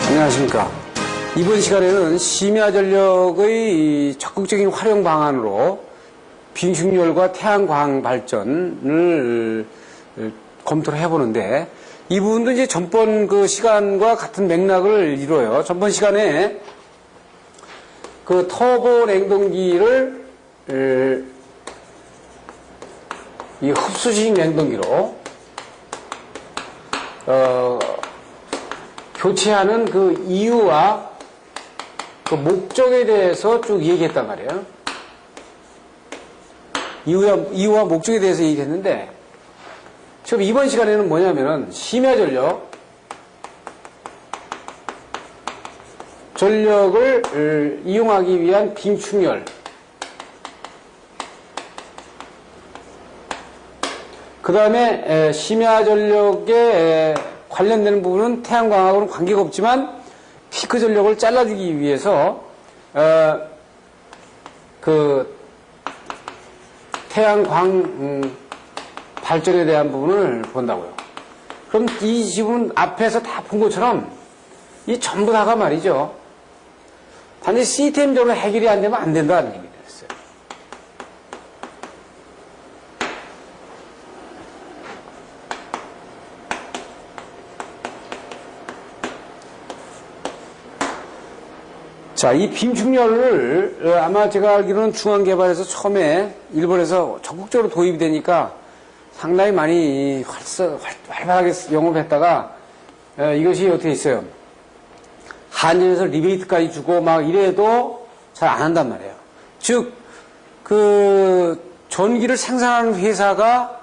안녕하십니까. 이번 시간에는 심야전력의 적극적인 활용 방안으로 빙축열과 태양광 발전을 검토를 해보는데, 이 부분도 이제 전번 그 시간과 같은 맥락을 이뤄요. 전번 시간에 그 터보 냉동기를 이 흡수식 냉동기로 교체하는 그 이유와 그 목적에 대해서 쭉 얘기했단 말이에요. 이유와 목적에 대해서 얘기했는데, 지금 이번 시간에는 뭐냐면은 전력을 이용하기 위한 빙축열, 그 다음에 심야전력에 관련되는 부분은 태양광하고는 관계가 없지만 피크 전력을 잘라주기 위해서 그 태양광 발전에 대한 부분을 본다고요. 그럼 이 지금 앞에서 다 본 것처럼 이 전부 다가 말이죠, 단지 시스템적으로 해결이 안 되면 안 된다는 얘기를 했어요. 자, 이 빙축열을 아마 제가 알기로는 중앙개발에서 처음에 일본에서 적극적으로 도입이 되니까 상당히 많이 활발하게 영업했다가 이것이 어떻게 있어요? 한전에서 리베이트까지 주고 막 이래도 잘 안 한단 말이에요. 즉, 그 전기를 생산하는 회사가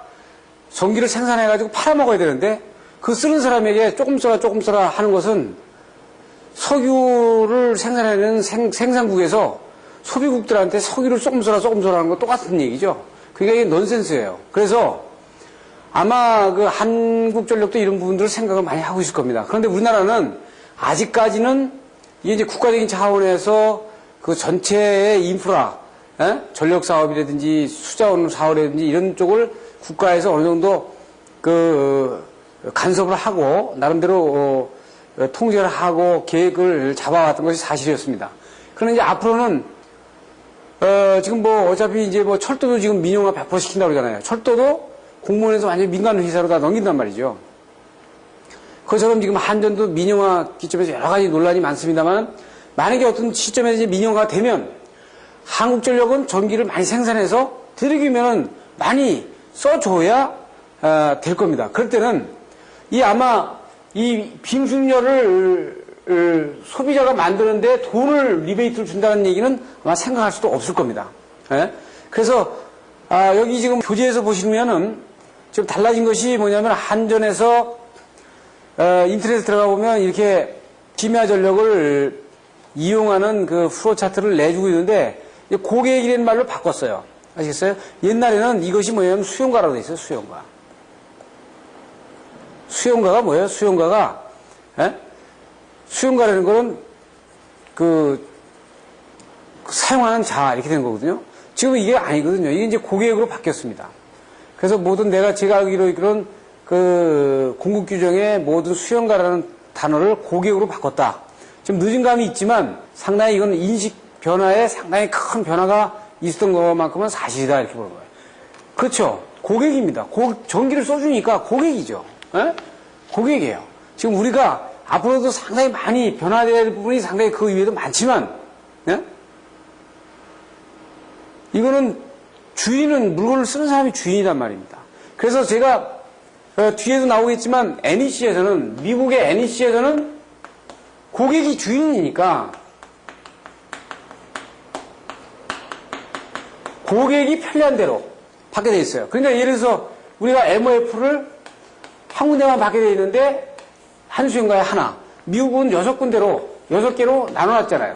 전기를 생산해가지고 팔아먹어야 되는데, 그 쓰는 사람에게 조금 써라 하는 것은 석유를 생산하는 생산국에서 소비국들한테 석유를 조금 써라 하는 거 똑같은 얘기죠. 그게 넌센스예요. 그래서 아마 그 한국전력도 이런 부분들을 생각을 많이 하고 있을 겁니다. 그런데 우리나라는 아직까지는 이게 이제 국가적인 차원에서 그 전체의 인프라, 전력 사업이라든지 수자원 사업이라든지 이런 쪽을 국가에서 어느 정도 그 간섭을 하고 나름대로 통제를 하고 계획을 잡아왔던 것이 사실이었습니다. 그런데 이제 앞으로는 지금 뭐 어차피 이제 뭐 철도도 지금 민영화 100% 시킨다고 그러잖아요. 철도도 공무원에서 완전히 민간 회사로 다 넘긴단 말이죠. 그것처럼 지금 한전도 민영화 기점에서 여러 가지 논란이 많습니다만, 만약에 어떤 시점에서 이제 민영화가 되면 한국전력은 전기를 많이 생산해서 되도록이면 많이 써줘야 될 겁니다. 그럴 때는 아마 이 빙축열을 소비자가 만드는데 돈을 리베이트를 준다는 얘기는 아마 생각할 수도 없을 겁니다. 그래서 여기 지금 교재에서 보시면은 지금 달라진 것이 뭐냐면, 한전에서 인터넷에 들어가 보면 이렇게 심야전력을 이용하는 그 프로 차트를 내주고 있는데, 고객이라는 말로 바꿨어요. 아시겠어요? 옛날에는 이것이 뭐냐면 수용가라고 돼 있어요. 수용가. 수용가가 뭐예요? 수용가라는 거는 사용하는 자 이렇게 된 거거든요. 지금 이게 아니거든요. 이게 이제 고객으로 바뀌었습니다. 그래서 제가 알기로 그런 그 공급 규정에 모든 수용가라는 단어를 고객으로 바꿨다. 좀 늦은 감이 있지만 상당히 이건 인식 변화에 상당히 큰 변화가 있었던 것만큼은 사실이다 이렇게 보는 거예요. 그렇죠. 고객입니다. 전기를 써주니까 고객이죠. 고객이에요. 지금 우리가 앞으로도 상당히 많이 변화될 부분이 상당히 그 위에도 많지만, 이거는 물건을 쓰는 사람이 주인이란 말입니다. 그래서 제가 뒤에도 나오겠지만 미국의 NEC에서는 고객이 주인이니까 고객이 편리한 대로 받게 돼 있어요. 그러니까 예를 들어서 우리가 MOF를 한 군데만 받게 돼 있는데 한 수용가에 하나, 미국은 6개로 나눠놨잖아요.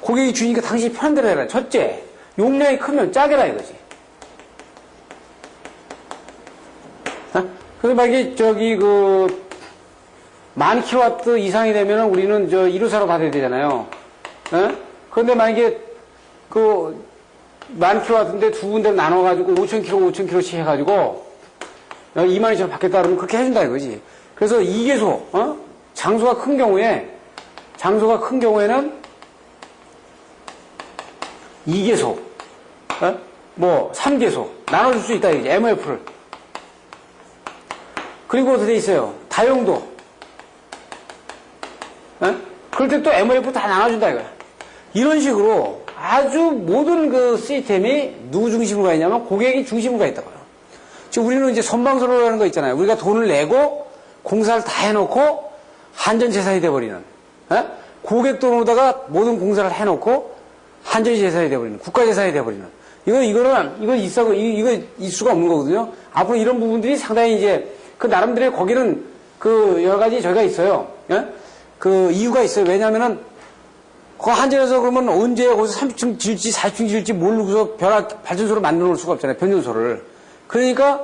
고객이 주니까 당신이 편한 대로 해라. 첫째, 용량이 크면 짜게 해라 이거지. 그래서 만약에 10,000kW 이상이 되면 우리는 1호사로 받아야 되잖아요. 그런데 만약에 10,000kW인데 두 군데로 나눠가지고 5,000kW, 5,000kW씩 해가지고 2만2천원 받겠다 그러면 그렇게 해준다 이거지. 그래서 2개소, 장소가 큰 경우에는 2개소, 뭐 3개소 나눠줄 수 있다 이거지. MOF를. 그리고 어떻게 돼 있어요? 다용도. 그럴 때 또 MOF 다 나눠준다 이거야. 이런 식으로 아주 모든 그 시스템이 누구 중심으로 가 있냐면 고객이 중심으로 가 있다고요. 지금 우리는 이제 선방소로라는 거 있잖아요. 우리가 돈을 내고 공사를 다 해놓고 한전재산이 돼버리는, 고객 돈으로다가 모든 공사를 해놓고 한전이 재산이 돼버리는, 국가재산이 돼버리는. 이거 있을 수가 없는 거거든요. 앞으로 이런 부분들이 상당히 이제 그 나름대로 거기는 그 여러 가지 저희가 있어요. 그 이유가 있어요. 왜냐면은 그 한전에서 그러면 언제 거기서 30층 지을지 40층 지을지 모르고서 발전소를 만들어 놓을 수가 없잖아요. 변전소를. 그러니까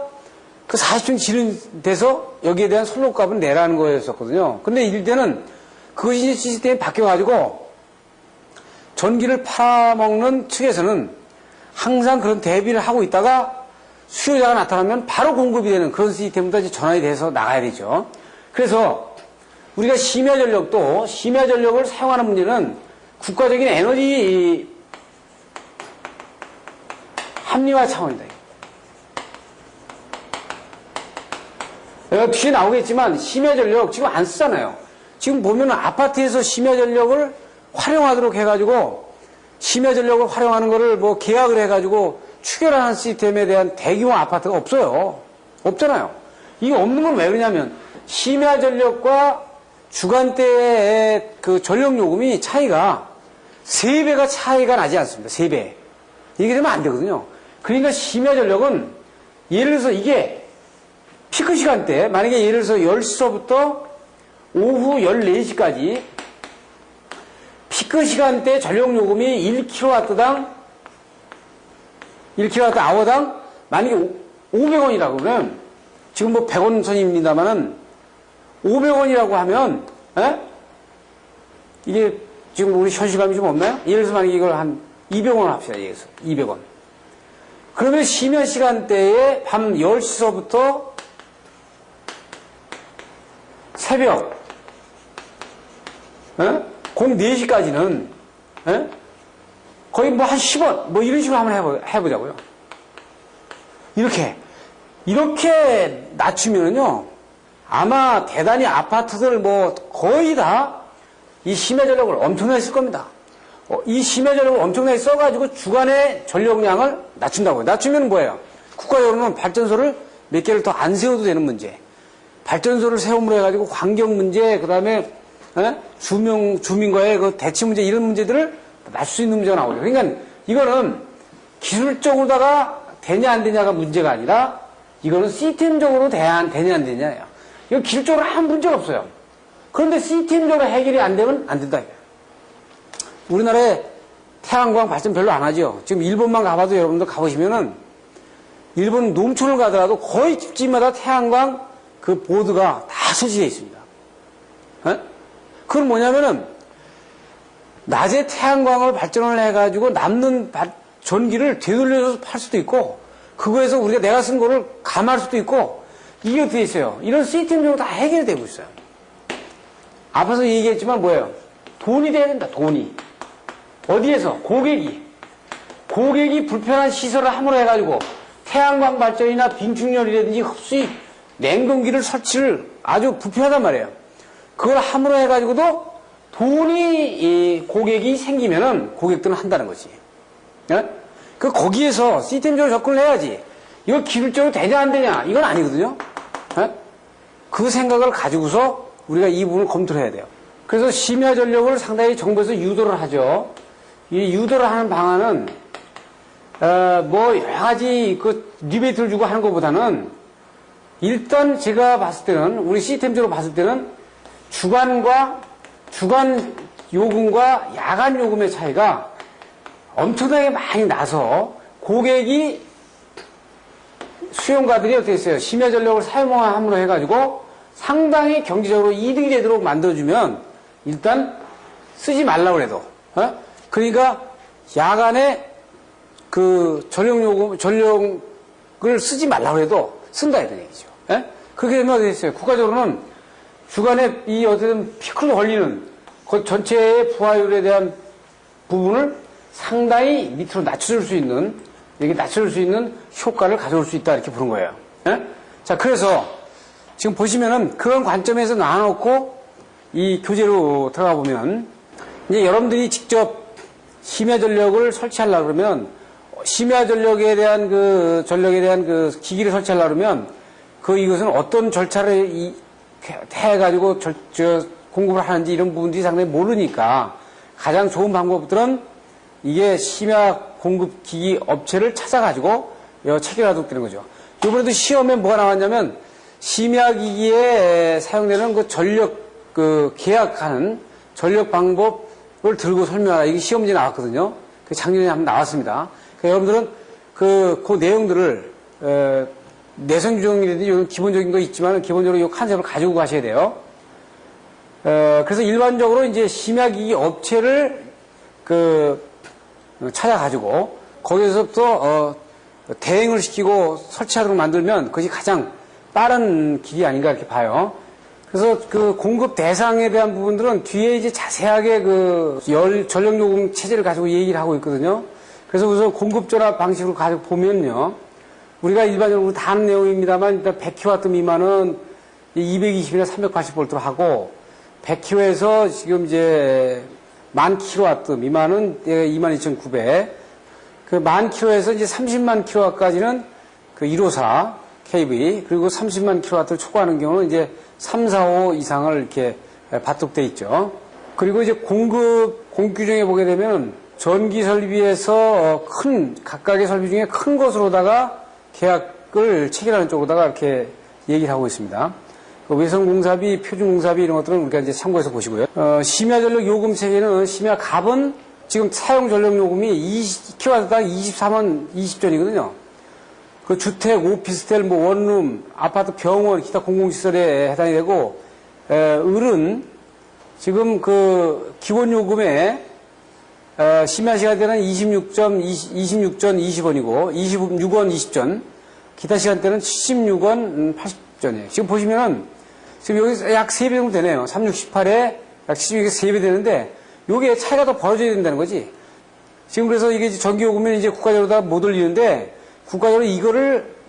그 40층 지른 데서 여기에 대한 선로값은 내라는 거였었거든요. 근데 이때는 그것이 이제 시스템이 바뀌어가지고 전기를 팔아먹는 측에서는 항상 그런 대비를 하고 있다가 수요자가 나타나면 바로 공급이 되는 그런 시스템으로 이제 전환이 돼서 나가야 되죠. 그래서 우리가 심야전력을 사용하는 문제는 국가적인 에너지 합리화 차원이다. 뒤에 나오겠지만 심야전력 지금 안 쓰잖아요. 지금 보면 아파트에서 심야전력을 활용하도록 해가지고 심야전력을 활용하는 거를 뭐 계약을 해가지고 추결하는 시스템에 대한 대규모 아파트가 없어요. 없잖아요. 이게 없는 건 왜 그러냐면 심야전력과 주간대의 그 전력요금이 차이가 3배가 차이가 나지 않습니다. 3배. 이게 되면 안 되거든요. 그러니까 심야전력은 예를 들어서 이게 피크 시간대, 만약에 예를 들어서 10시서부터 오후 14시까지 피크 시간대 전력요금이 1kWh당 만약에 500원이라고 그러면 지금 뭐 100원 선입니다만은 500원이라고 하면 이게 지금 우리 현실감이 좀 없나요? 예를 들어서 만약에 이걸 한 200원 합시다. 예를 들어서 200원. 그러면 심야 시간대에 밤 10시서부터 새벽 04시까지는 거의 뭐 한 10원 뭐 이런 식으로 한번 해보자고요. 이렇게 낮추면은요 아마 대단히 아파트들 뭐 거의 다 이 심야전력을 엄청나게 쓸 겁니다. 이 심야전력을 엄청나게 써가지고 주간의 전력량을 낮춘다고요. 낮추면 뭐예요? 국가적으로는 발전소를 몇 개를 더 안 세워도 되는 문제, 발전소를 세움으로 해가지고 환경 문제, 그 다음에 주민과의 그 대치 문제, 이런 문제들을 낮출 수 있는 문제가 나오죠. 그러니까 이거는 기술적으로다가 되냐 안 되냐가 문제가 아니라 이거는 시스템적으로 되냐 안 되냐예요. 이거 기술적으로 아무 문제가 없어요. 그런데 시스템적으로 해결이 안 되면 안 된다. 우리나라에 태양광 발전 별로 안 하죠. 지금 일본만 가봐도 여러분들 가보시면은 일본 농촌을 가더라도 거의 집집마다 태양광 그 보드가 다 설치되어 있습니다. 그건 뭐냐면은 낮에 태양광을 발전을 해가지고 남는 전기를 되돌려서 팔 수도 있고 그거에서 우리가 내가 쓴 거를 감할 수도 있고 이게 어떻게 있어요? 이런 시스템적으로 다 해결이 되고 있어요. 앞에서 얘기했지만 뭐예요? 돈이 돼야 된다. 돈이. 어디에서? 고객이 불편한 시설을 함으로 해가지고 태양광 발전이나 빙충열이라든지 흡수기 냉동기를 설치를 아주 불편하단 말이에요. 그걸 함으로 해가지고도 돈이 고객이 생기면은 고객들은 한다는 거지. 거기에서 시스템적으로 접근을 해야지. 이거 기술적으로 되냐 안 되냐 이건 아니거든요. 그 생각을 가지고서 우리가 이 부분을 검토를 해야 돼요. 그래서 심야 전력을 상당히 정부에서 유도를 하죠. 이 유도를 하는 방안은 뭐 여러 가지 그 리베이트를 주고 하는 것보다는 일단 제가 봤을 때는 우리 시스템적으로 봤을 때는 주간 요금과 야간 요금의 차이가 엄청나게 많이 나서 고객이 수용가들이 어떻게 했어요? 심야 전력을 사용함으로 해가지고 상당히 경제적으로 이득이 되도록 만들어주면 일단 쓰지 말라고 해도 그러니까 야간에 그 전력을 쓰지 말라고 해도 쓴다 이런 얘기죠. 예? 그렇게 되면 어떻게 됐어요? 국가적으로는 주간에 이 어쨌든 피크로 걸리는 그 전체의 부하율에 대한 부분을 상당히 밑으로 낮춰줄 수 있는, 이렇게 낮춰줄 수 있는 효과를 가져올 수 있다, 이렇게 보는 거예요. 예? 자, 그래서 지금 보시면은 그런 관점에서 나눠놓고 이 교재로 들어가 보면 이제 여러분들이 직접 심야 전력을 설치하려고 그러면 심야 전력에 대한 그 기기를 설치하려고 그러면 이것은 어떤 절차를 해가지고 공급을 하는지 이런 부분들이 상당히 모르니까 가장 좋은 방법들은 이게 심야 공급 기기 업체를 찾아가지고 체결하도록 되는 거죠. 이번에도 시험에 뭐가 나왔냐면 심야 기기에 사용되는 그 전력 계약하는 전력 방법을 들고 설명하라. 이게 시험 문제 나왔거든요. 작년에 한번 나왔습니다. 그러니까 여러분들은 그 내용들을 내선 규정이라든지 이런 기본적인 거 있지만 기본적으로 이 컨셉을 가지고 가셔야 돼요. 그래서 일반적으로 이제 심야기기 업체를 찾아가지고 거기서부터 대행을 시키고 설치하도록 만들면 그것이 가장 빠른 길이 아닌가 이렇게 봐요. 그래서 그 공급 대상에 대한 부분들은 뒤에 이제 자세하게 전력 요금 체제를 가지고 얘기를 하고 있거든요. 그래서 우선 공급 전압 방식으로 가지고 보면요. 우리가 일반적으로 다 아는 내용입니다만 일단 100kW 미만은 220이나 380V로 하고 100kW에서 지금 이제 10,000kW 미만은 22,900. 그 10,000kW에서 이제 30만 kW까지는 154 kV, 그리고 30만 kW를 초과하는 경우는 이제 3, 4, 5 이상을 이렇게 받도록 돼 있죠. 그리고 이제 공급 규정에 보게 되면 전기 설비에서 각각의 설비 중에 큰 것으로다가 계약을 체결하는 쪽으로다가 이렇게 얘기를 하고 있습니다. 외선공사비, 표준공사비 이런 것들은 우리가 이제 참고해서 보시고요. 심야전력 요금 체계는 심야갑은 지금 사용 전력 요금이 20kW당 24만 20전이거든요. 그 주택, 오피스텔, 원룸, 아파트, 병원, 기타 공공시설에 해당이 되고, 을은 지금 기본 요금에 심야 시간대는 26전 20원이고 26원 20전, 기타 시간대는 76원 80전이에요. 지금 보시면은 지금 여기서 약 3배 정도 되네요. 3618에 약 76에 3배 되는데 요게 차이가 더 벌어져야 된다는 거지. 지금 그래서 이게 전기 요금은 이제 국가적으로 다 못 올리는데 국가적으로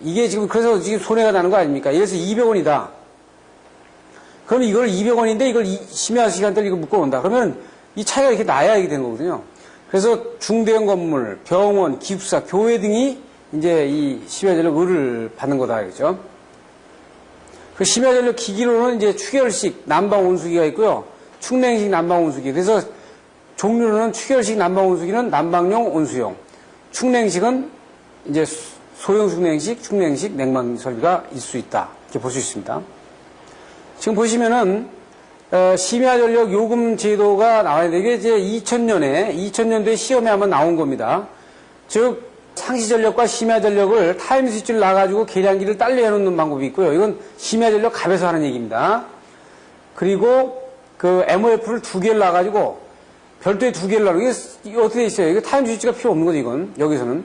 이게 지금 그래서 지금 손해가 나는 거 아닙니까? 그래서 200원이다. 그럼 이걸 200원인데 이걸 심야 시간대를 이거 묶어놓는다. 그러면 이 차이가 이렇게 나야 이게 되는 거거든요. 그래서 중대형 건물, 병원, 기숙사, 교회 등이 이제 이 심야전력 을을 받는 거다. 그렇죠? 그 심야전력 기기로는 이제 축열식 난방 온수기가 있고요. 축냉식 난방 온수기. 그래서 종류로는 축열식 난방 온수기는 난방용 온수용. 축냉식은 이제 소형 축냉식 냉방 설비가 있을 수 있다. 이렇게 볼 수 있습니다. 지금 보시면은 심야전력 요금 제도가 나와야 되게 이제 2000년도에 시험에 한번 나온 겁니다. 즉 상시전력과 심야전력을 타임 스위치를 놔가지고 계량기를 딸려 해놓는 방법이 있고요. 이건 심야전력 갑에서 하는 얘기입니다. 그리고 MOF를 2개를 놔가지고 별도의 2개를 놔가지고 이게 어떻게 돼 있어요? 이거 타임 스위치가 필요 없는 거죠. 이건 여기서는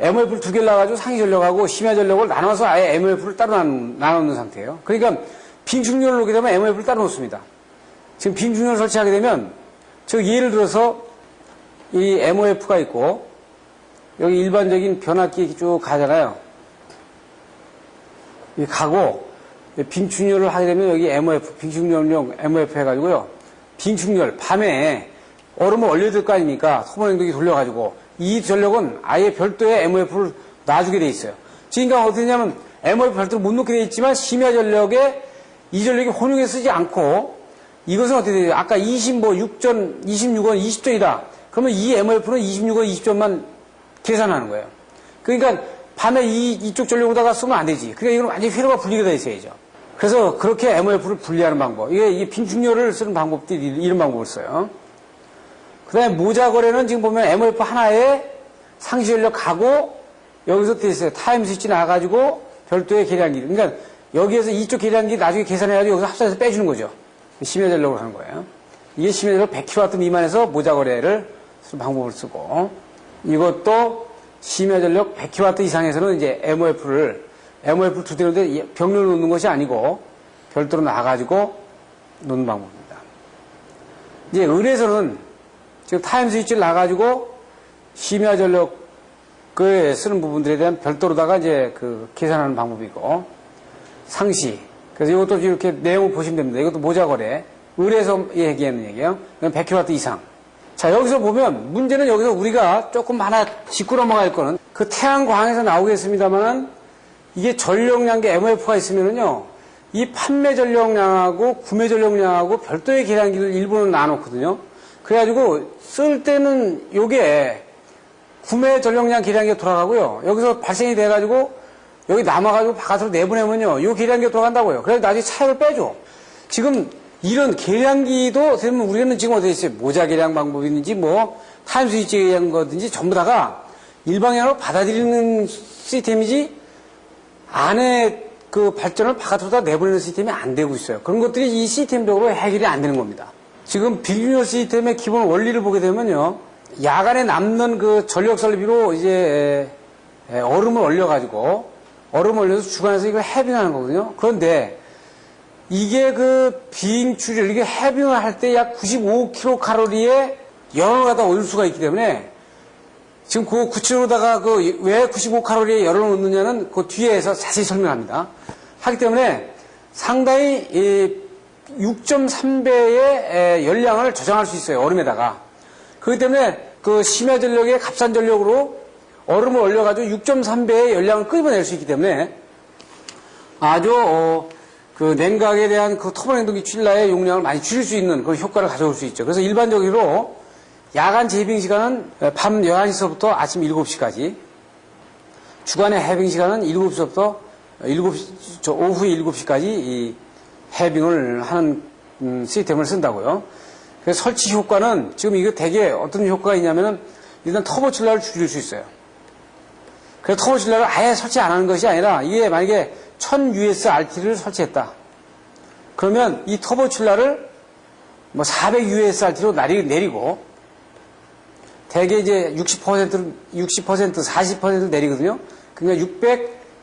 MOF를 2개를 놔가지고 상시전력하고 심야전력을 나눠서 아예 MOF를 따로 나누는 상태예요. 그러니까 빙충전을 놓게 되면 MOF를 따로 놓습니다. 지금 빙충전을 설치하게 되면 예를 들어서 이 MOF가 있고 여기 일반적인 변압기 쭉 가잖아요. 이 가고 빙충전을 하게 되면 여기 MOF, 빙충전용 MOF 해가지고요. 빙충전 밤에 얼음을 얼려둘 거 아닙니까? 소모냉동기 돌려가지고 이 전력은 아예 별도의 MOF를 놔주게 돼 있어요. 그러니까 어떻게 되냐면 MOF 별도로 못 놓게 돼 있지만 심야 전력에 이 전력이 혼용해 쓰지 않고 이것은 어떻게 돼요? 아까 26원 20전이다. 그러면 이 MOF는 26원 20전만 계산하는 거예요. 그러니까 밤에 이쪽 전력으로다가 쓰면 안 되지. 그러니까 이건 완전히 회로가 분리가 되어 있어야죠. 그래서 그렇게 MOF를 분리하는 방법. 이게 빙충전을 쓰는 방법들이 이런 방법을 써요. 그 다음에 모자 거래는 지금 보면 MOF 하나에 상시전력 가고 여기서 돼 있어요. 타임 스위치 나가지고 별도의 계량기. 그러니까 여기에서 이쪽 계량기 나중에 계산해가지고 여기서 합산해서 빼주는 거죠. 심야전력으로 하는 거예요. 이게 심야전력 100kW 미만에서 모자 거래를 쓰는 방법을 쓰고 이것도 심야전력 100kW 이상에서는 이제 MOF를 두 대는데 병렬을 놓는 것이 아니고 별도로 나가지고 놓는 방법입니다. 이제 을에서는 지금 타임 스위치를 놔가지고 심야 전력에 쓰는 부분들에 대한 별도로다가 이제 그 계산하는 방법이고, 상시. 그래서 이것도 이렇게 내용을 보시면 됩니다. 이것도 모자거래. 을에서 얘기하는 얘기예요. 100kW 이상. 자, 여기서 보면 문제는 여기서 우리가 조금 하나 짚고 넘어갈 거는 그 태양광에서 나오겠습니다만은 이게 전력량계 MOF가 있으면은요, 이 판매 전력량하고 구매 전력량하고 별도의 계량기를 일부는 나눠놓거든요. 그래가지고 쓸 때는 요게 구매 전력량 계량기가 돌아가고요. 여기서 발생이 돼가지고 여기 남아가지고 바깥으로 내보내면요, 요 계량기가 돌아간다고요. 그래서 나중에 차액을 빼줘. 지금 이런 계량기도 되면 우리는 지금 어디 있어요? 모자 계량 방법이든지 뭐 타임 스위치 계량 거든지 전부 다가 일방향으로 받아들이는 시스템이지 안에 그 발전을 바깥으로 다 내보내는 시스템이 안 되고 있어요. 그런 것들이 이 시스템적으로 해결이 안 되는 겁니다. 지금 빅유니얼 시스템의 기본 원리를 보게 되면요, 야간에 남는 그 전력 설비로 이제 얼음을 얼려가지고 얼음을 얼려서 주간에서 이걸 해빙하는 거거든요. 그런데 이게 그 빙출율, 이게 해빙을 할 때 약 95kcal의 열을 갖다 얻을 수가 있기 때문에 지금 그 구체로다가 그 왜 95kcal의 열을 얻느냐는 그 뒤에서 자세히 설명합니다. 하기 때문에 상당히 6.3배의 열량을 저장할 수 있어요. 얼음에다가. 그렇기 때문에 그 심야 전력의 값싼 전력으로 얼음을 얼려가지고 6.3배의 열량을 끄집어낼 수 있기 때문에 아주 그 냉각에 대한 그 터보 냉동기 칠라의 용량을 많이 줄일 수 있는 그런 효과를 가져올 수 있죠. 그래서 일반적으로 야간 재빙 시간은 밤 11시서부터 아침 7시까지, 주간의 해빙 시간은 7시부터 오후 7시까지 이 해빙을 하는 시스템을 쓴다고요. 그래서 설치 효과는 지금 이거 되게 어떤 효과가 있냐면은 일단 터보 칠라를 줄일 수 있어요. 그래서 터보 칠라를 아예 설치 안 하는 것이 아니라 이게 만약에 1000USRT를 설치했다. 그러면 이 터보 칠라를 뭐 400USRT로 내리고 대개 이제 60%, 40% 내리거든요. 그러니까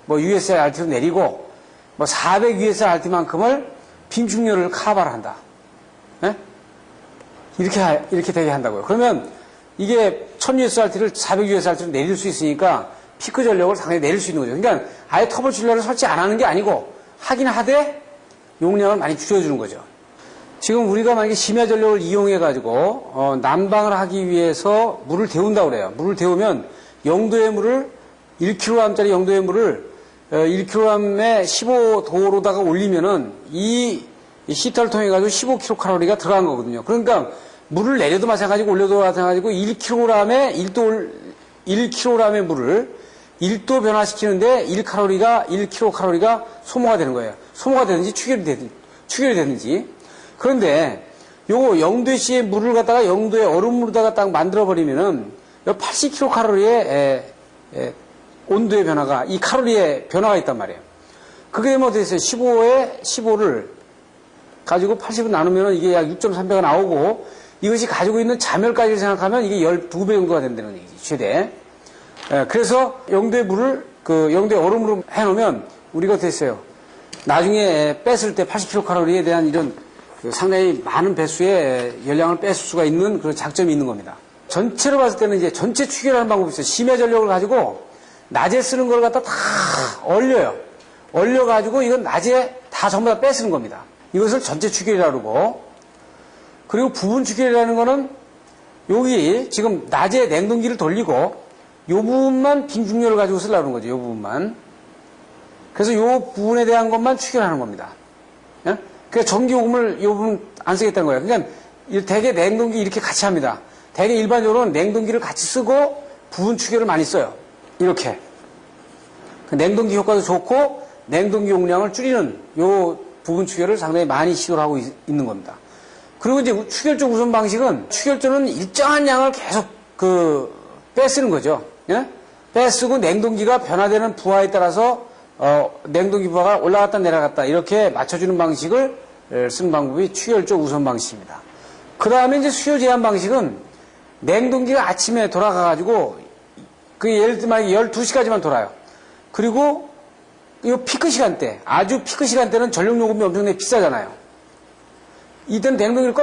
600USRT로 내리고 뭐 400USRT만큼을 빈중열을 커버를 한다. 네? 이렇게 되게 한다고요. 그러면 이게 1000USRT를 400USRT로 내릴 수 있으니까 피크 전력을 상당히 내릴 수 있는 거죠. 그러니까 아예 터보 칠러를 설치 안 하는 게 아니고 하긴 하되 용량을 많이 줄여주는 거죠. 지금 우리가 만약에 심야 전력을 이용해가지고 난방을 하기 위해서 물을 데운다고 그래요. 물을 데우면 영도의 물을 1kg짜리 영도의 물을 1kg에 15도로다가 올리면은 이 히터를 통해 가지고 15kcal가 들어간 거거든요. 그러니까 물을 내려도 마찬가지고 올려도 마찬가지고 1kg의 물을 1도 변화시키는데 1kcal가 소모가 되는 거예요. 소모가 되든지 추결이 되든지. 그런데 요거 0도씨의 물을 갖다가 0도의 얼음물에다가 딱 만들어버리면은 80kcal의 온도의 변화가, 이 칼로리의 변화가 있단 말이에요. 그게 되면 어떻게 됐어요? 15에 15를 가지고 80을 나누면 이게 약 6.3배가 나오고, 이것이 가지고 있는 자멸까지 생각하면 이게 12배 정도가 된다는 얘기지, 최대. 그래서 0도의 물을, 0도의 얼음으로 해놓으면 우리가 됐어요. 나중에 뺐을 때 80kcal에 대한 이런 상당히 많은 배수의 열량을 뺄 수가 있는 그런 장점이 있는 겁니다. 전체로 봤을 때는 이제 전체 추결하는 방법이 있어요. 심야 전력을 가지고 낮에 쓰는 걸 갖다 다 얼려요. 얼려가지고 이건 낮에 다 전부 다 빼쓰는 겁니다. 이것을 전체 추결이라고 그러고, 그리고 부분 추결이라는 거는 여기 지금 낮에 냉동기를 돌리고 요 부분만 빈중열을 가지고 쓰려는 거죠. 요 부분만. 그래서 요 부분에 대한 것만 추결하는 겁니다. 예? 그래서 전기요금을 요 부분 안 쓰겠다는 거예요. 그러니까 대개 냉동기 이렇게 같이 합니다. 대개 일반적으로는 냉동기를 같이 쓰고 부분 추결을 많이 써요. 이렇게. 그 냉동기 효과도 좋고 냉동기 용량을 줄이는 요 부분 추결을 상당히 많이 시도를 하고 있는 겁니다. 그리고 이제 추결적 우선 방식은, 추결조는 일정한 양을 계속 빼쓰는 거죠. 예? 빼쓰고 냉동기가 변화되는 부하에 따라서 냉동기 부하가 올라갔다 내려갔다 이렇게 맞춰주는 방식을 쓰는 방법이 추결적 우선 방식입니다. 그 다음에 이제 수요 제한 방식은 냉동기가 아침에 돌아가가지고 예를 들면 12시까지만 돌아요. 그리고 이 피크 시간대, 아주 피크 시간대는 전력 요금이 엄청나게 비싸잖아요. 이때는 냉동기를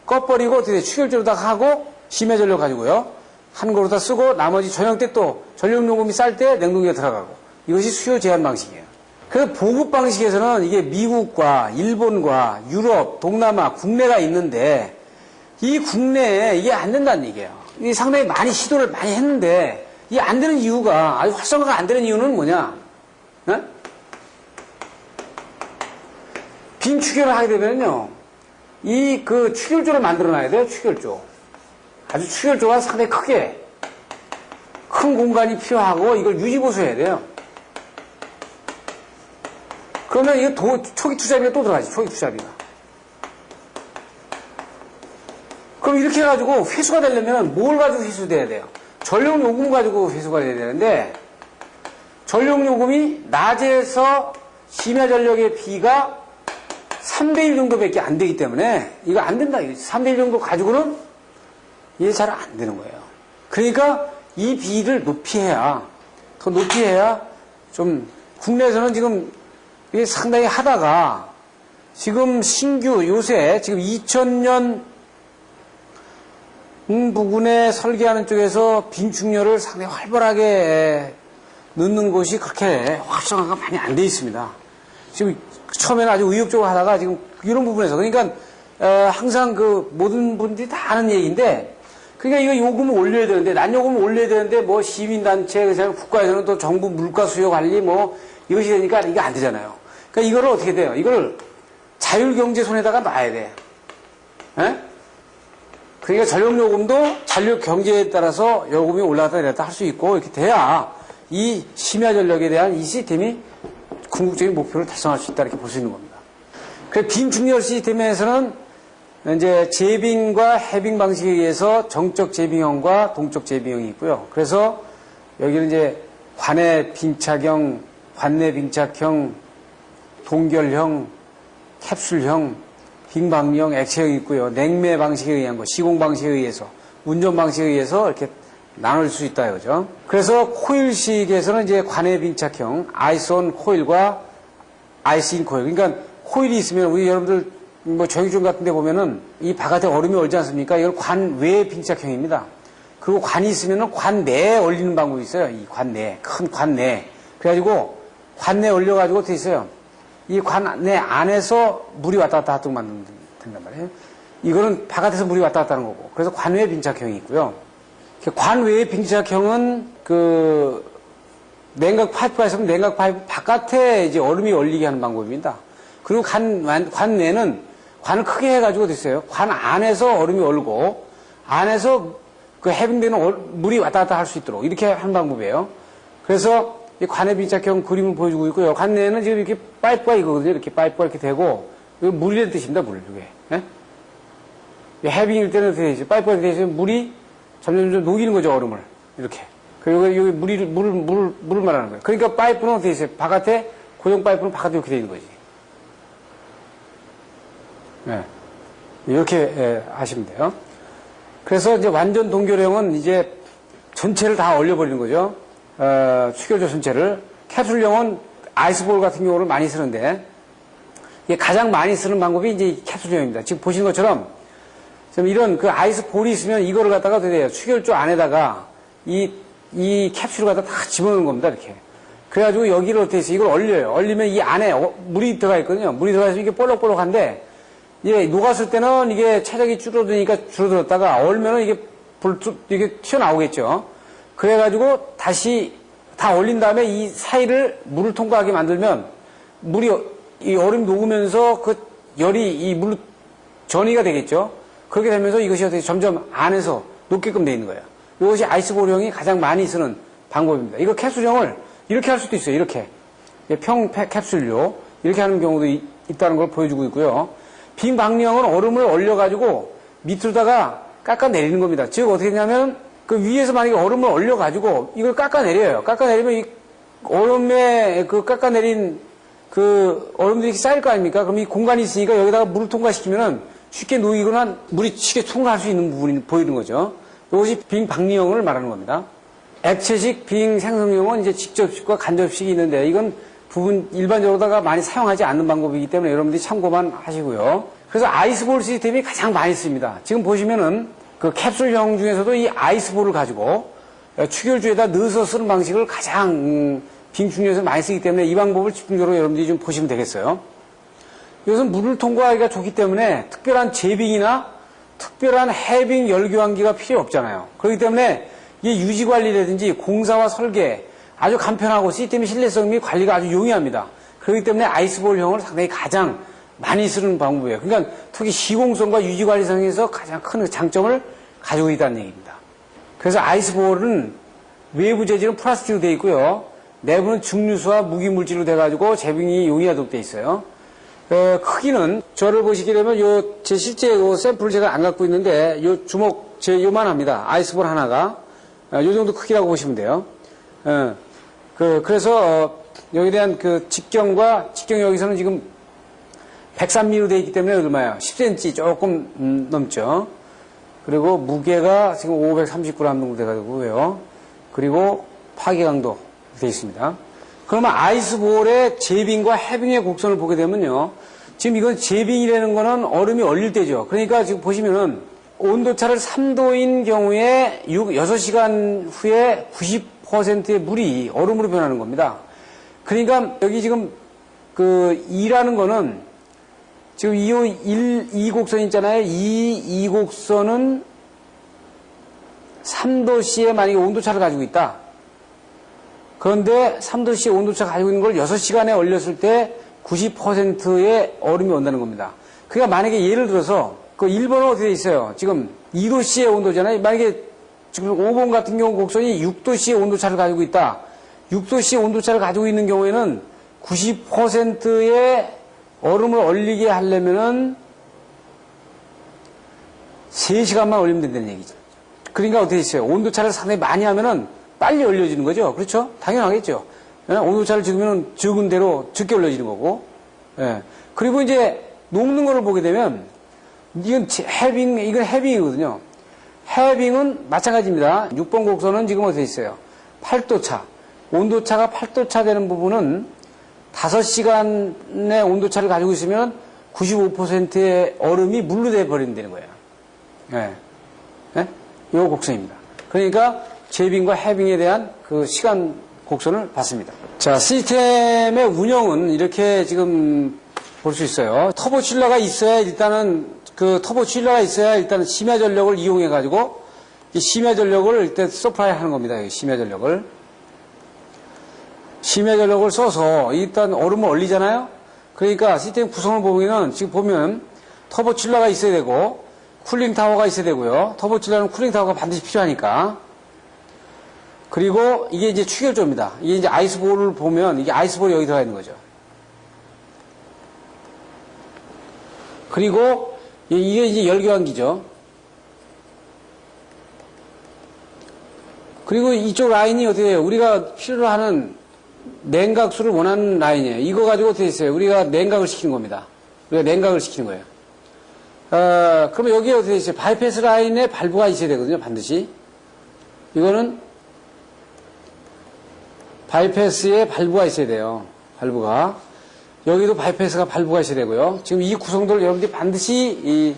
꺼버리고 어떻게 추결제로다가 하고 심야 전력 가지고요. 한 거로 다 쓰고 나머지 저녁 때 또 전력 요금이 쌀 때 냉동기가 들어가고 이것이 수요 제한 방식이에요. 그래서 보급 방식에서는 이게 미국과 일본과 유럽, 동남아, 국내가 있는데 이 국내에 이게 안 된다는 얘기예요. 이게 상당히 많이 시도를 많이 했는데 이게 안 되는 이유가 아주 활성화가 안 되는 이유는 뭐냐? 네? 빈 추결을 하게 되면요. 이 그 추결조를 만들어 놔야 돼요. 추결조. 아주 추결조가 상당히 크게 큰 공간이 필요하고 이걸 유지보수해야 돼요. 그러면 이거 초기 투자비가 또 들어가지. 초기 투자비가. 그럼 이렇게 해가지고 회수가 되려면 뭘 가지고 회수돼야 돼요? 전력요금 가지고 회수가 돼야 되는데 전력요금이 낮에서 심야 전력의 비가 3대 1 정도밖에 안 되기 때문에 이거 안 된다. 3대 1 정도 가지고는 이게 잘 안 되는 거예요. 그러니까 이 비를 더 높이 해야 좀 국내에서는 지금 이게 상당히 하다가 지금 신규 요새 지금 2000년 부근에 설계하는 쪽에서 빈축료를 상당히 활발하게 넣는 곳이 그렇게 활성화가 많이 안 돼 있습니다. 지금 처음에는 아주 의욕적으로 하다가 지금 이런 부분에서 그러니까 항상 그 모든 분들이 다 아는 얘기인데 그러니까 이거 요금을 올려야 되는데 난 요금을 올려야 되는데 뭐 시민단체 국가에서는 또 정부 물가 수요 관리 뭐 이것이 되니까 이게 안 되잖아요. 그러니까 이거를 어떻게 돼요? 이거를 자율경제 손에다가 놔야 돼. 에? 그러니까 전력요금도 전력경제에 따라서 요금이 올라갔다 내렸다 할 수 있고 이렇게 돼야 이 심야 전력에 대한 이 시스템이 궁극적인 목표를 달성할 수 있다 이렇게 볼 수 있는 겁니다. 그 빈축열 시스템에서는 이제 제빙과 해빙 방식에 의해서 정적 제빙형과 동적 제빙형이 있고요. 그래서 여기는 이제 관내 빙착형, 관내 빙착형, 동결형, 캡슐형, 빙방형, 액체형이 있고요. 냉매 방식에 의한 거, 시공 방식에 의해서, 운전 방식에 의해서 이렇게 나눌 수 있다 이거죠. 그래서 코일식에서는 이제 관내 빙착형, 아이스온 코일과 아이스인 코일. 그러니까 코일이 있으면 우리 여러분들 뭐 정육점 같은 데 보면은 이 바깥에 얼음이 얼지 않습니까? 이건 관외 빙착형입니다. 그리고 관이 있으면은 관 내에 얼리는 방법이 있어요. 이 관 내, 큰 관 내. 그래가지고 관 내에 얼려가지고 돼 있어요. 이 관 내 안에서 물이 왔다 갔다 하도록 만든단 말이에요. 이거는 바깥에서 물이 왔다 갔다 하는 거고. 그래서 관외 빙착형이 있고요. 관외 빙착형은 그 냉각 파이프가 있으면 냉각 파이프 바깥에 이제 얼음이 얼리게 하는 방법입니다. 그리고 관 내는 관을 크게 해가지고 됐어요. 관 안에서 얼음이 얼고 안에서 그 해빙되는 물이 왔다 갔다 할 수 있도록 이렇게 하는 방법이에요. 그래서 이 관내 빙착형 그림을 보여주고 있고요. 관 내에는 지금 이렇게 파이프가 이거거든요. 이렇게 파이프가 이렇게 되고 물이라는 뜻입니다. 물 이게. 예? 해빙일 때는 어떻게 되죠? 파이프가 이렇게 되면 물이 점점 녹이는 거죠. 얼음을 이렇게. 그리고 여기 물을 말하는 거예요. 그러니까 파이프는 어떻게 있어요? 바깥에 고정 파이프는 바깥에 이렇게 되는 거지. 네. 이렇게 하시면 돼요. 그래서 이제 완전 동결형은 이제 전체를 다 얼려버리는 거죠. 추결조 전체를. 캡슐형은 아이스볼 같은 경우를 많이 쓰는데 이게 가장 많이 쓰는 방법이 이제 캡슐형입니다. 지금 보시는 것처럼 이런 그 아이스볼이 있으면 이거를 갖다가 어떻게 돼요? 추결조 안에다가 이 캡슐을 갖다 다 집어넣는 겁니다. 이렇게. 그래가지고 여기를 어떻게 해서 이걸 얼려요. 얼리면 이 안에 물이 들어가 있거든요. 물이 들어가서 이게 볼록볼록한데 예, 녹았을 때는 이게 체력이 줄어들었다가 얼면은 이게 튀어나오겠죠. 그래가지고 다시 다 얼린 다음에 이 사이를 물을 통과하게 만들면 이 얼음이 녹으면서 그 열이 이 물로 전이가 되겠죠. 그렇게 되면서 이것이 어떻게 점점 안에서 녹게끔 되어 있는 거예요. 이것이 아이스볼형이 가장 많이 쓰는 방법입니다. 이거 캡슐형을 이렇게 할 수도 있어요. 이렇게. 평 캡슐료. 이렇게 하는 경우도 있다는 걸 보여주고 있고요. 빙방형은 얼음을 얼려가지고 밑으로다가 깎아내리는 겁니다. 즉, 어떻게 되냐면, 그 위에서 만약에 얼음을 얼려가지고 이걸 깎아내려요. 깎아내리면 이 얼음에 그 깎아내린 그 얼음들이 쌓일 거 아닙니까? 그럼 이 공간이 있으니까 여기다가 물을 통과시키면은 쉽게 녹이거나 물이 쉽게 통과할 수 있는 부분이 보이는 거죠. 이것이 빙방리형을 말하는 겁니다. 액체식 빙생성형은 이제 직접식과 간접식이 있는데 이건 부분 일반적으로다가 많이 사용하지 않는 방법이기 때문에 여러분들이 참고만 하시고요. 그래서 아이스볼 시스템이 가장 많이 씁니다. 지금 보시면은 그 캡슐형 중에서도 이 아이스볼을 가지고 축열주에다 넣어서 쓰는 방식을 가장 빙충전에서 많이 쓰기 때문에 이 방법을 집중적으로 여러분들이 좀 보시면 되겠어요. 이것은 물을 통과하기가 좋기 때문에 특별한 제빙이나 특별한 해빙 열교환기가 필요 없잖아요. 그렇기 때문에 이게 유지관리라든지 공사와 설계 아주 간편하고 시스템의 신뢰성 및 관리가 아주 용이합니다. 그렇기 때문에 아이스볼형을 상당히 가장 많이 쓰는 방법이에요. 그러니까 특히 시공성과 유지관리성에서 가장 큰 장점을 가지고 있다는 얘기입니다. 그래서 아이스볼은 외부 재질은 플라스틱으로 되어 있고요. 내부는 증류수와 무기물질로 돼가지고 제빙이 용이하도록 되어 있어요. 크기는 저를 보시게 되면 제 실제 샘플을 제가 안 갖고 있는데 주먹 제 요만합니다. 아이스볼 하나가 요 정도 크기라고 보시면 돼요. 그래서 여기에 대한 그 직경 여기서는 지금 103mm로 되어 있기 때문에 얼마예요? 10cm 조금 넘죠. 그리고 무게가 지금 530g 정도 돼가지고요. 그리고 파괴강도 되어 있습니다. 그러면 아이스볼의 제빙과 해빙의 곡선을 보게 되면요. 지금 이건 제빙이라는 거는 얼음이 얼릴 때죠. 그러니까 지금 보시면은 온도차를 3도인 경우에 6시간 후에 90%의 물이 얼음으로 변하는 겁니다. 그러니까 여기 지금 그 2라는 거는 지금 이 곡선 있잖아요. 이 곡선은 3도씨의 만약에 온도차를 가지고 있다. 그런데 3도씨 온도차 가지고 있는 걸 6시간에 얼렸을 때 90%의 얼음이 온다는 겁니다. 그러니까 만약에 예를 들어서 그 1번은 어떻게 돼 있어요? 지금 2도씨의 온도잖아요. 만약에 지금 5번 같은 경우 곡선이 6도씨의 온도차를 가지고 있다. 6도씨의 온도차를 가지고 있는 경우에는 90%의 얼음을 얼리게 하려면은 3시간만 얼리면 된다는 얘기죠. 그러니까 어떻게 있어요? 온도차를 상당히 많이 하면은 빨리 얼려지는 거죠. 그렇죠? 당연하겠죠. 온도차를 적으면 적은 대로 적게 얼려지는 거고. 예. 그리고 이제 녹는 거를 보게 되면 이건 해빙이거든요. 해빙은 마찬가지입니다. 6번 곡선은 지금 어떻게 있어요? 8도차. 온도차가 8도차 되는 부분은 5시간의 온도차를 가지고 있으면 95%의 얼음이 물로 돼버린다는 거예요. 예. 예? 이 곡선입니다. 그러니까 제빙과 해빙에 대한 그 시간 곡선을 봤습니다. 자, 시스템의 운영은 이렇게 지금 볼 수 있어요. 터보칠러가 있어야 일단은 심야 전력을 이용해 가지고 이 심야 전력을 일단 서프라이 하는 겁니다. 심야 전력을 써서 일단 얼음을 얼리잖아요. 그러니까 시스템 구성을 보면은 지금 보면 터보칠러가 있어야 되고 쿨링 타워가 있어야 되고요. 터보칠러는 쿨링 타워가 반드시 필요하니까. 그리고 이게 이제 축열조입니다. 이게 이제 아이스볼을 보면 이게 아이스볼이 여기 들어가 있는 거죠. 그리고 이게 이제 열교환기죠. 그리고 이쪽 라인이 어떻게 돼요? 우리가 필요로 하는 냉각수를 원하는 라인이에요. 이거 가지고 어떻게 했어요? 우리가 냉각을 시키는 겁니다. 우리가 냉각을 시키는 거예요. 그러면 여기에 어떻게 있어요? 바이패스 라인에 발부가 있어야 되거든요. 반드시. 이거는 바이패스에 발부가 있어야 돼요. 발부가. 여기도 바이패스가 발부가 있어야 되고요. 지금 이 구성들을 여러분들이 반드시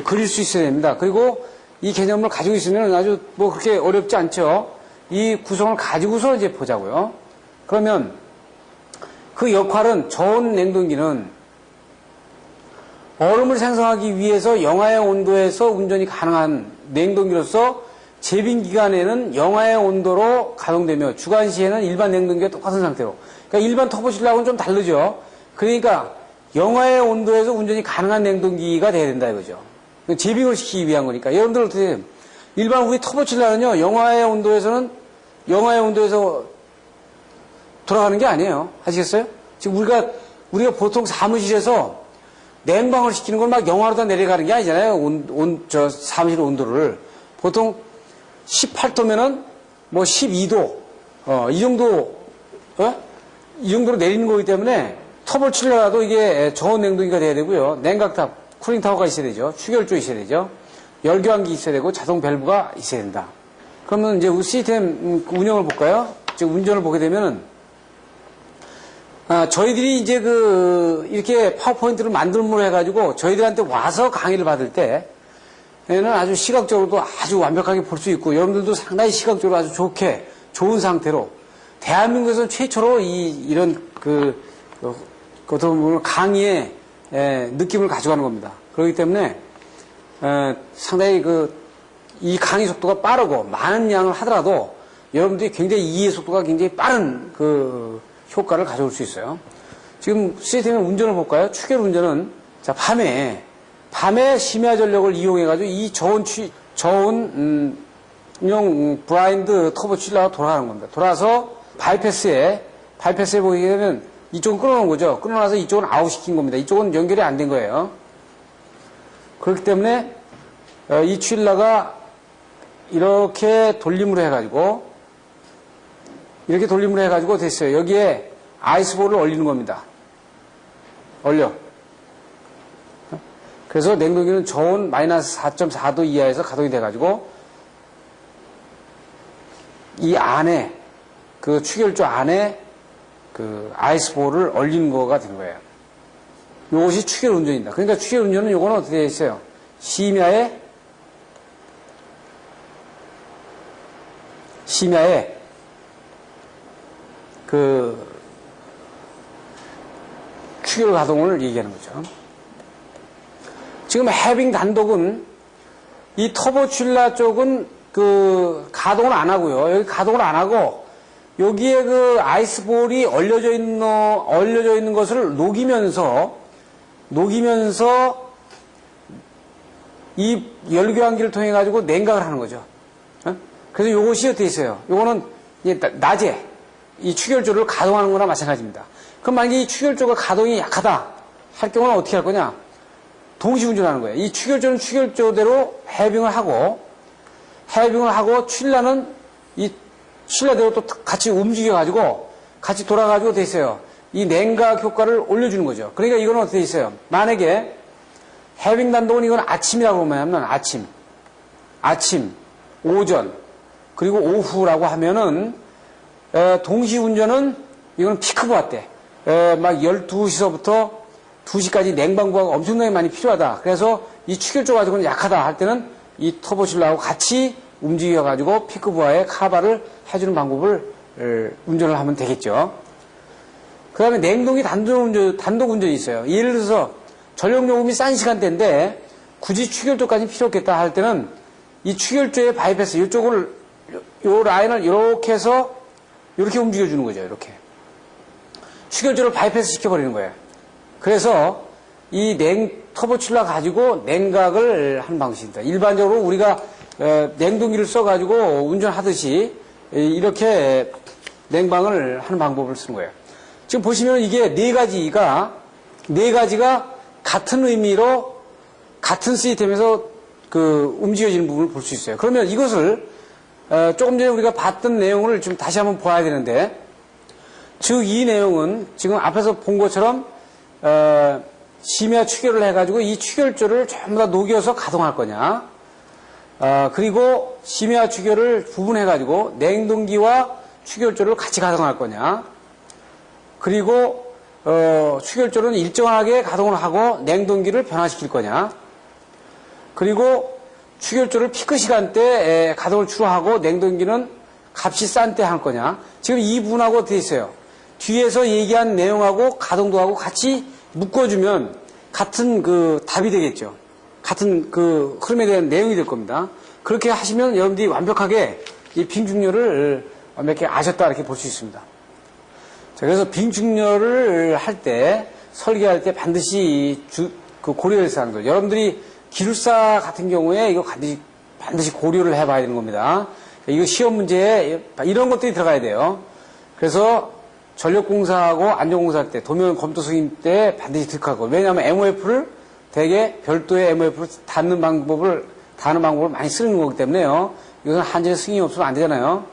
그릴 수 있어야 됩니다. 그리고 이 개념을 가지고 있으면 아주 뭐 그렇게 어렵지 않죠. 이 구성을 가지고서 이제 보자고요. 그러면 그 역할은 저온 냉동기는 얼음을 생성하기 위해서 영하의 온도에서 운전이 가능한 냉동기로서 제빙 기간에는 영하의 온도로 가동되며 주간 시에는 일반 냉동기와 똑같은 상태로. 그러니까 일반 터보칠러하고는 좀 다르죠. 그러니까 영하의 온도에서 운전이 가능한 냉동기가 돼야 된다 이거죠. 제빙을 시키기 위한 거니까. 여러분들 어떻게 일반 우리 터보칠러는요. 영하의 온도에서 돌아가는 게 아니에요. 아시겠어요? 지금 우리가 보통 사무실에서 냉방을 시키는 걸 막 영하로다 내려가는 게 아니잖아요. 사무실 온도를. 보통 18도면은 뭐 12도, 이 정도로 내리는 거기 때문에 터보칠러라도 이게 저온 냉동기가 돼야 되고요. 냉각탑, 쿨링타워가 있어야 되죠. 축열조 있어야 되죠. 열교환기 있어야 되고 자동 밸브가 있어야 된다. 그러면 이제 시스템 운영을 볼까요? 지금 운전을 보게 되면은 저희들이 이제 이렇게 파워포인트를 만들므로 해가지고 저희들한테 와서 강의를 받을 때는 아주 시각적으로도 아주 완벽하게 볼 수 있고 여러분들도 상당히 시각적으로 아주 좋은 상태로 대한민국에서 최초로 이런 어떻게 보면 강의의 느낌을 가져가는 겁니다. 그렇기 때문에 상당히 이 강의 속도가 빠르고 많은 양을 하더라도 여러분들이 굉장히 이해 속도가 굉장히 빠른 효과를 가져올 수 있어요. 지금 시스템의 운전을 볼까요? 추결 운전은 자 밤에 심야 전력을 이용해가지고 이 저온 브라인드 터보 칠러가 돌아가는 겁니다. 돌아서 바이패스에 보게 되면 이쪽은 끊어놓은 거죠. 끊어놔서 이쪽은 아웃시킨 겁니다. 이쪽은 연결이 안 된 거예요. 그렇기 때문에 이 칠러가 이렇게 돌림으로 해가지고 됐어요. 여기에 아이스볼을 얼리는 겁니다. 그래서 냉동기는 저온 마이너스 4.4도 이하에서 가동이 돼가지고 이 안에 추결조 안에 아이스볼을 얼리는 거가 되는 거예요. 이것이 추결 운전입니다. 그러니까 추결 운전은 요거는 어떻게 되어 있어요? 심야에 추결 가동을 얘기하는 거죠. 지금 해빙 단독은 이 터보칠러 쪽은 가동을 안 하고요. 여기 가동을 안 하고 여기에 아이스볼이 얼려져 있는 것을 녹이면서 이 열교환기를 통해 가지고 냉각을 하는 거죠. 그래서 요것이 어떻게 있어요? 요거는 낮에 이 추결조를 가동하는 거나 마찬가지입니다. 그럼 만약에 이 추결조가 가동이 약하다 할 경우는 어떻게 할 거냐? 동시 운전하는 거예요. 이 추결조는 추결조대로 해빙을 하고 칠러는 이 칠러대로 또 같이 움직여가지고 같이 돌아가지고 돼 있어요. 이 냉각 효과를 올려주는 거죠. 그러니까 이거는 어떻게 돼 있어요? 만약에 해빙 단독은 이건 아침이라고 하면 아침, 오전, 그리고 오후라고 하면은 동시 운전은 이거는 피크부하 때 막 12시서부터 2시까지 냉방부가 엄청나게 많이 필요하다. 그래서 이 추결조 가지고는 약하다 할 때는 이 터보칠러하고 같이 움직여가지고 피크부하에 카바를 해주는 방법을 운전을 하면 되겠죠. 그 다음에 냉동기 단독 운전이 있어요. 예를 들어서 전력요금이 싼 시간대인데 굳이 추결조까지 필요 없겠다 할 때는 이 추결조의 바이패스 이쪽을 요 라인을 이렇게 해서 이렇게 움직여주는 거죠. 이렇게 추결조를 바이패스 시켜버리는 거예요. 그래서 이 터보칠러 가지고 냉각을 하는 방식입니다. 일반적으로 우리가 냉동기를 써가지고 운전하듯이 이렇게 냉방을 하는 방법을 쓰는 거예요. 지금 보시면 이게 네 가지가 같은 의미로 같은 시스템에서 움직여지는 부분을 볼 수 있어요. 그러면 이것을 조금 전에 우리가 봤던 내용을 좀 다시 한번 봐야 되는데, 즉 이 내용은 지금 앞에서 본 것처럼 심야 추결을 해가지고 이 추결조를 전부 다 녹여서 가동할 거냐, 그리고 심야 추결을 구분해가지고 냉동기와 추결조를 같이 가동할 거냐, 그리고 추결조는 일정하게 가동을 하고 냉동기를 변화시킬 거냐, 그리고 추결조를 피크 시간대에 가동을 주로 하고 냉동기는 값이 싼 때 할 거냐. 지금 이 부분하고 어떻게 있어요? 뒤에서 얘기한 내용하고 가동도 하고 같이 묶어주면 같은 답이 되겠죠. 같은 흐름에 대한 내용이 될 겁니다. 그렇게 하시면 여러분들이 완벽하게 이 빙중렬을 완벽히 아셨다 이렇게 볼 수 있습니다. 자, 그래서 빙중렬을 할 때, 설계할 때 반드시 고려할 사항들. 여러분들이 기술사 같은 경우에 이거 반드시 고려를 해봐야 되는 겁니다. 이거 시험 문제에 이런 것들이 들어가야 돼요. 그래서 전력공사하고 안전공사 할 때, 도면 검토 승인 때 반드시 들어가고. 왜냐하면 MOF를 되게 별도의 MOF를 닫는 방법을 많이 쓰는 거기 때문에요. 이것은 한전에 승인이 없으면 안 되잖아요.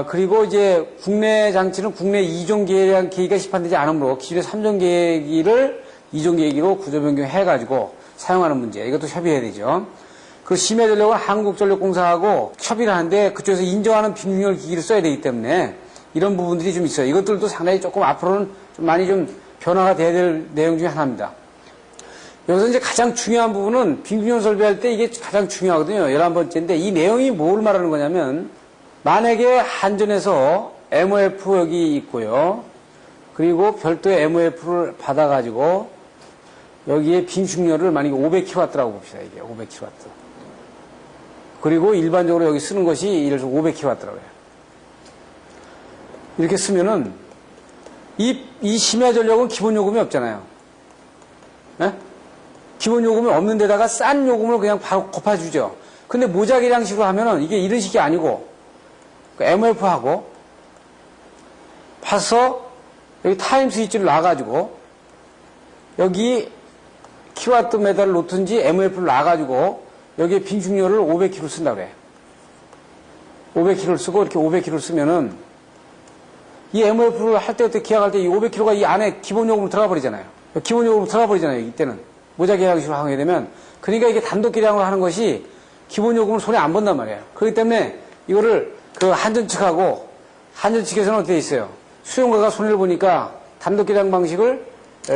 그리고 이제 국내 장치는 국내 2종 계획 계기가 시판되지 않으므로 기존의 3종 계기를 2종 계기로 구조 변경해가지고 사용하는 문제. 이것도 협의해야 되죠. 그 심야 전력은 한국전력공사하고 협의를 하는데 그쪽에서 인정하는 빙중렬 기기를 써야 되기 때문에 이런 부분들이 좀 있어요. 이것들도 상당히 조금 앞으로는 좀 많이 좀 변화가 돼야 될 내용 중에 하나입니다. 여기서 이제 가장 중요한 부분은 빙균형 설비할 때 이게 가장 중요하거든요. 11번째인데 이 내용이 뭘 말하는 거냐면 만약에 한전에서 MOF 여기 있고요. 그리고 별도의 MOF를 받아가지고 여기에 빙축열을 만약에 500kW라고 봅시다. 이게 500kW. 그리고 일반적으로 여기 쓰는 것이 예를 들어서 500kW라고 해요. 이렇게 쓰면은 이 심야 전력은 기본 요금이 없잖아요. 네? 기본 요금이 없는 데다가 싼 요금을 그냥 바로 곱해주죠. 근데 모자계량식으로 하면은 이게 이런 식이 아니고 MOF하고 봐서 여기 타임 스위치를 놔가지고 여기 킬로와트 메다를 놓든지 MOF를 놔가지고 여기에 빙축열을 500kg 쓴다고 그래. 500kg를 쓰고 이렇게 500kg를 쓰면은 이 MOF를 할 때 기약할 때 이 500kg가 이 안에 기본 요금으로 들어가 버리잖아요. 기본 요금으로 들어가 버리잖아요. 이때는 모자 계량식으로 하게 되면 그러니까 이게 단독 계량으로 하는 것이 기본 요금을 손에 안 본단 말이에요. 그렇기 때문에 이거를 그 한전 측하고 한전 측에서는 어떻게 돼 있어요? 수용가가 손해를 보니까 단독 계량 방식을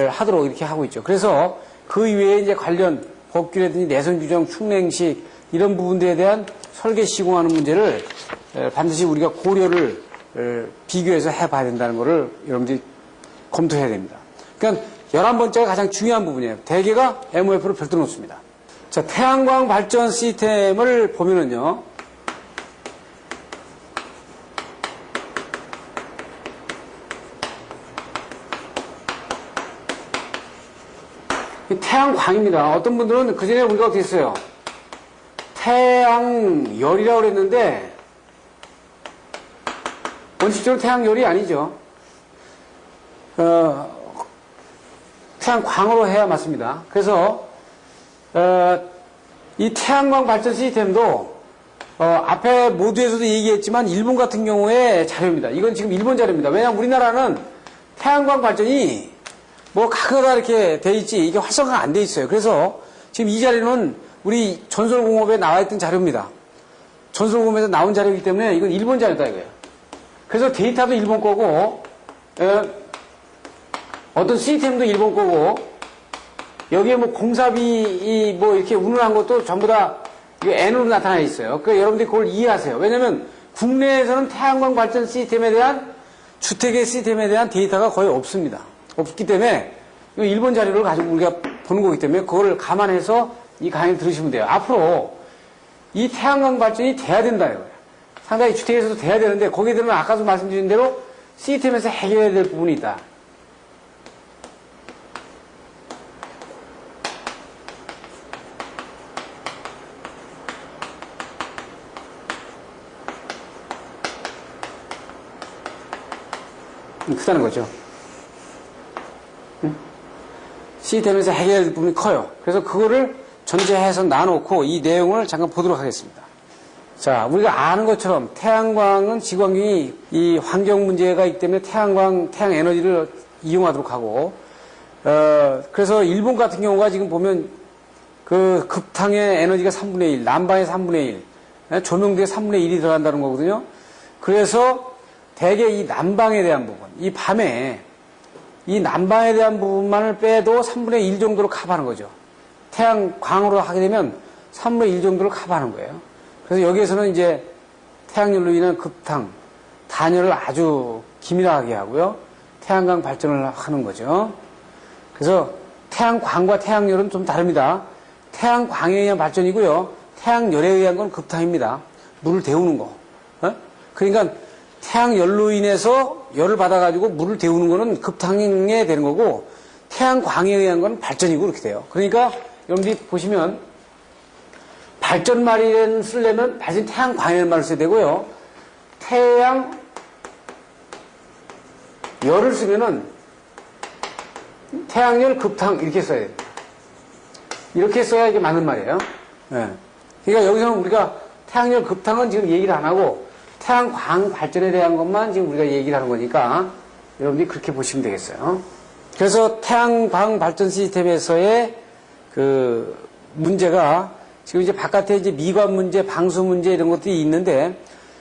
하도록 이렇게 하고 있죠. 그래서 그 이외에 이제 관련 법규라든지 내선 규정, 충냉식 이런 부분들에 대한 설계 시공하는 문제를 반드시 우리가 고려를 비교해서 해봐야 된다는 것을 여러분들이 검토해야 됩니다. 그러니까 11번째가 가장 중요한 부분이에요. 대개가 MOF를 별도로 놓습니다. 자, 태양광 발전 시스템을 보면은요. 태양광입니다. 어떤 분들은 그전에 우리가 어떻게 했어요? 태양열이라고 그랬는데 원칙적으로 태양열이 아니죠. 태양광으로 해야 맞습니다. 그래서 이 태양광 발전 시스템도 앞에 모두에서도 얘기했지만 일본 같은 경우에 자료입니다. 이건 지금 일본 자료입니다. 왜냐하면 우리나라는 태양광 발전이 뭐 가까다 이렇게 돼 있지 이게 활성화가 안 돼 있어요. 그래서 지금 이 자료는 우리 전설공업에 나와 있던 자료입니다. 전설공업에서 나온 자료이기 때문에 이건 일본 자료다 이거예요. 그래서 데이터도 일본 거고 어떤 시스템도 일본 거고 여기에 뭐 공사비 뭐 이렇게 운운한 것도 전부 다 N으로 나타나 있어요. 그러니까 여러분들이 그걸 이해하세요. 왜냐하면 국내에서는 태양광 발전 시스템에 대한 주택의 시스템에 대한 데이터가 거의 없습니다. 없기 때문에 일본 자료를 가지고 우리가 보는 거기 때문에 그걸 감안해서 이 강의를 들으시면 돼요. 앞으로 이 태양광 발전이 돼야 된다 이거예요. 상당히 주택에서도 돼야 되는데 거기에 대한 아까도 말씀드린 대로 시스템에서 해결해야 될 부분이 있다. 크다는 거죠. 시스템에서 해결해야 될 부분이 커요. 그래서 그거를 전제해서 나눠놓고 이 내용을 잠깐 보도록 하겠습니다. 자, 우리가 아는 것처럼 태양광은 지구환경이 이 환경 문제가 있기 때문에 태양 에너지를 이용하도록 하고, 그래서 일본 같은 경우가 지금 보면 그 급탕의 에너지가 3분의 1, 난방의 3분의 1, 조명대의 3분의 1이 들어간다는 거거든요. 그래서 대개 이 난방에 대한 부분, 이 밤에 이 난방에 대한 부분만을 빼도 3분의 1 정도로 커버하는 거죠. 태양광으로 하게 되면 3분의 1 정도를 커버하는 거예요. 그래서 여기에서는 이제 태양열로 인한 급탕, 단열을 아주 기밀하게 하고요. 태양광 발전을 하는 거죠. 그래서 태양광과 태양열은 좀 다릅니다. 태양광에 의한 발전이고요. 태양열에 의한 건 급탕입니다. 물을 데우는 거. 그러니까 태양열로 인해서 열을 받아가지고 물을 데우는 거는 급탕에 되는 거고 태양광에 의한 건 발전이고 그렇게 돼요. 그러니까 여러분들이 보시면 발전말을 쓰려면 발전 태양광의 말을 써야 되고요. 태양열을 쓰면은 태양열 급탕 이렇게 써야 됩니다. 이렇게 써야 이게 맞는 말이에요. 네. 그러니까 여기서는 우리가 태양열 급탕은 지금 얘기를 안 하고 태양광 발전에 대한 것만 지금 우리가 얘기를 하는 거니까 여러분들이 그렇게 보시면 되겠어요. 그래서 태양광 발전 시스템에서의 그 문제가 지금 이제 바깥에 이제 미관 문제, 방수 문제 이런 것들이 있는데